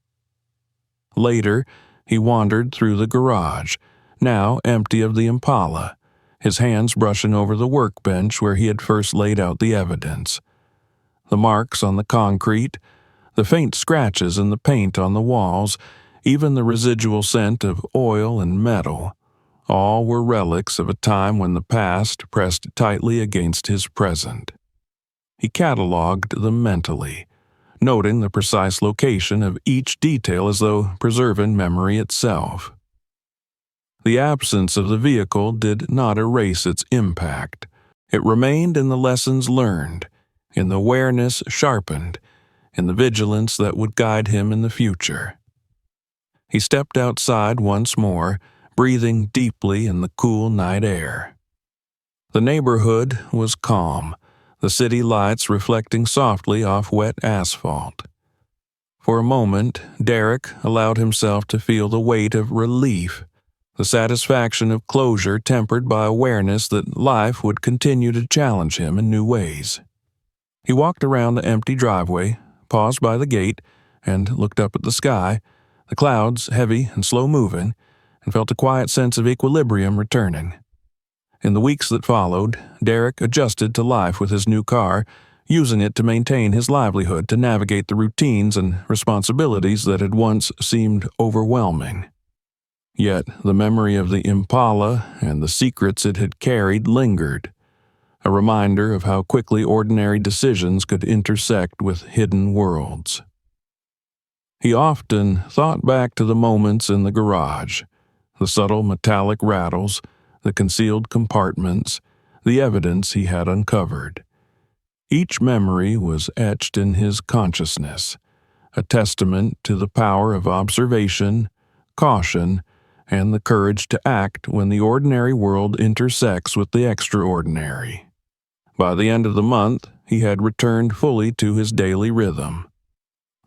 Later, he wandered through the garage, now empty of the Impala, his hands brushing over the workbench where he had first laid out the evidence. The marks on the concrete, the faint scratches in the paint on the walls, even the residual scent of oil and metal, all were relics of a time when the past pressed tightly against his present. He cataloged them mentally, noting the precise location of each detail as though preserving memory itself. The absence of the vehicle did not erase its impact. It remained in the lessons learned, in the awareness sharpened, in the vigilance that would guide him in the future. He stepped outside once more, breathing deeply in the cool night air. The neighborhood was calm, the city lights reflecting softly off wet asphalt. For a moment, Derek allowed himself to feel the weight of relief, the satisfaction of closure tempered by awareness that life would continue to challenge him in new ways. He walked around the empty driveway, paused by the gate, and looked up at the sky, the clouds heavy and slow-moving, and felt a quiet sense of equilibrium returning. In the weeks that followed, Derek adjusted to life with his new car, using it to maintain his livelihood to navigate the routines and responsibilities that had once seemed overwhelming. Yet the memory of the Impala and the secrets it had carried lingered, a reminder of how quickly ordinary decisions could intersect with hidden worlds. He often thought back to the moments in the garage, the subtle metallic rattles, the concealed compartments, the evidence he had uncovered. Each memory was etched in his consciousness, a testament to the power of observation, caution, and the courage to act when the ordinary world intersects with the extraordinary. By the end of the month, he had returned fully to his daily rhythm.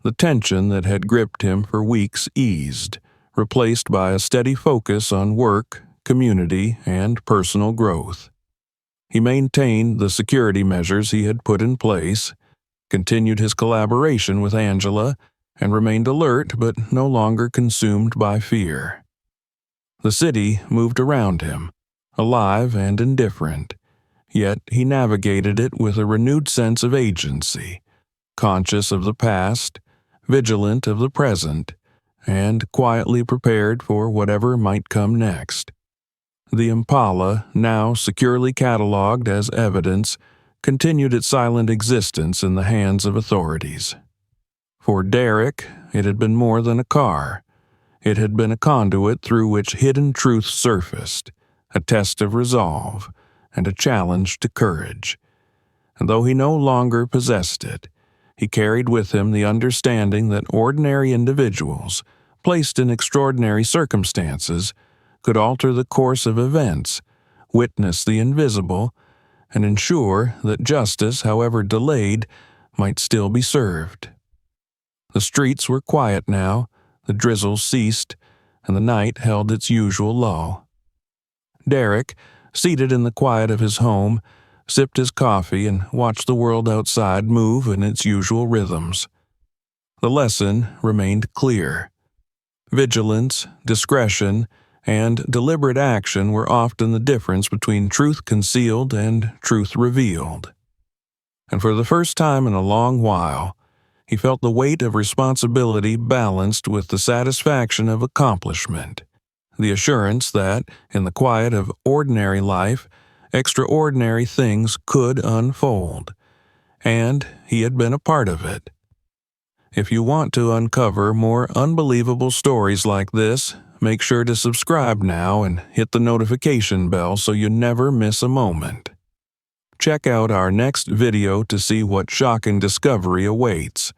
The tension that had gripped him for weeks eased, replaced by a steady focus on work, community, and personal growth. He maintained the security measures he had put in place, continued his collaboration with Angela, and remained alert but no longer consumed by fear. The city moved around him, alive and indifferent, yet he navigated it with a renewed sense of agency, conscious of the past, vigilant of the present, and quietly prepared for whatever might come next. The Impala, now securely catalogued as evidence, continued its silent existence in the hands of authorities. For Derek, it had been more than a car. It had been a conduit through which hidden truths surfaced, a test of resolve, and a challenge to courage. And though he no longer possessed it, he carried with him the understanding that ordinary individuals, placed in extraordinary circumstances, could alter the course of events, witness the invisible, and ensure that justice, however delayed, might still be served. The streets were quiet now, the drizzle ceased, and the night held its usual lull. Derek, seated in the quiet of his home, sipped his coffee and watched the world outside move in its usual rhythms. The lesson remained clear. Vigilance, discretion, and deliberate action were often the difference between truth concealed and truth revealed. And for the first time in a long while, he felt the weight of responsibility balanced with the satisfaction of accomplishment, the assurance that, in the quiet of ordinary life, extraordinary things could unfold, and he had been a part of it. If you want to uncover more unbelievable stories like this, make sure to subscribe now and hit the notification bell so you never miss a moment. Check out our next video to see what shocking discovery awaits.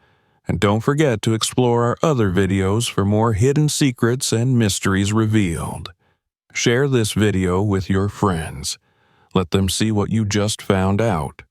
And don't forget to explore our other videos for more hidden secrets and mysteries revealed. Share this video with your friends. Let them see what you just found out.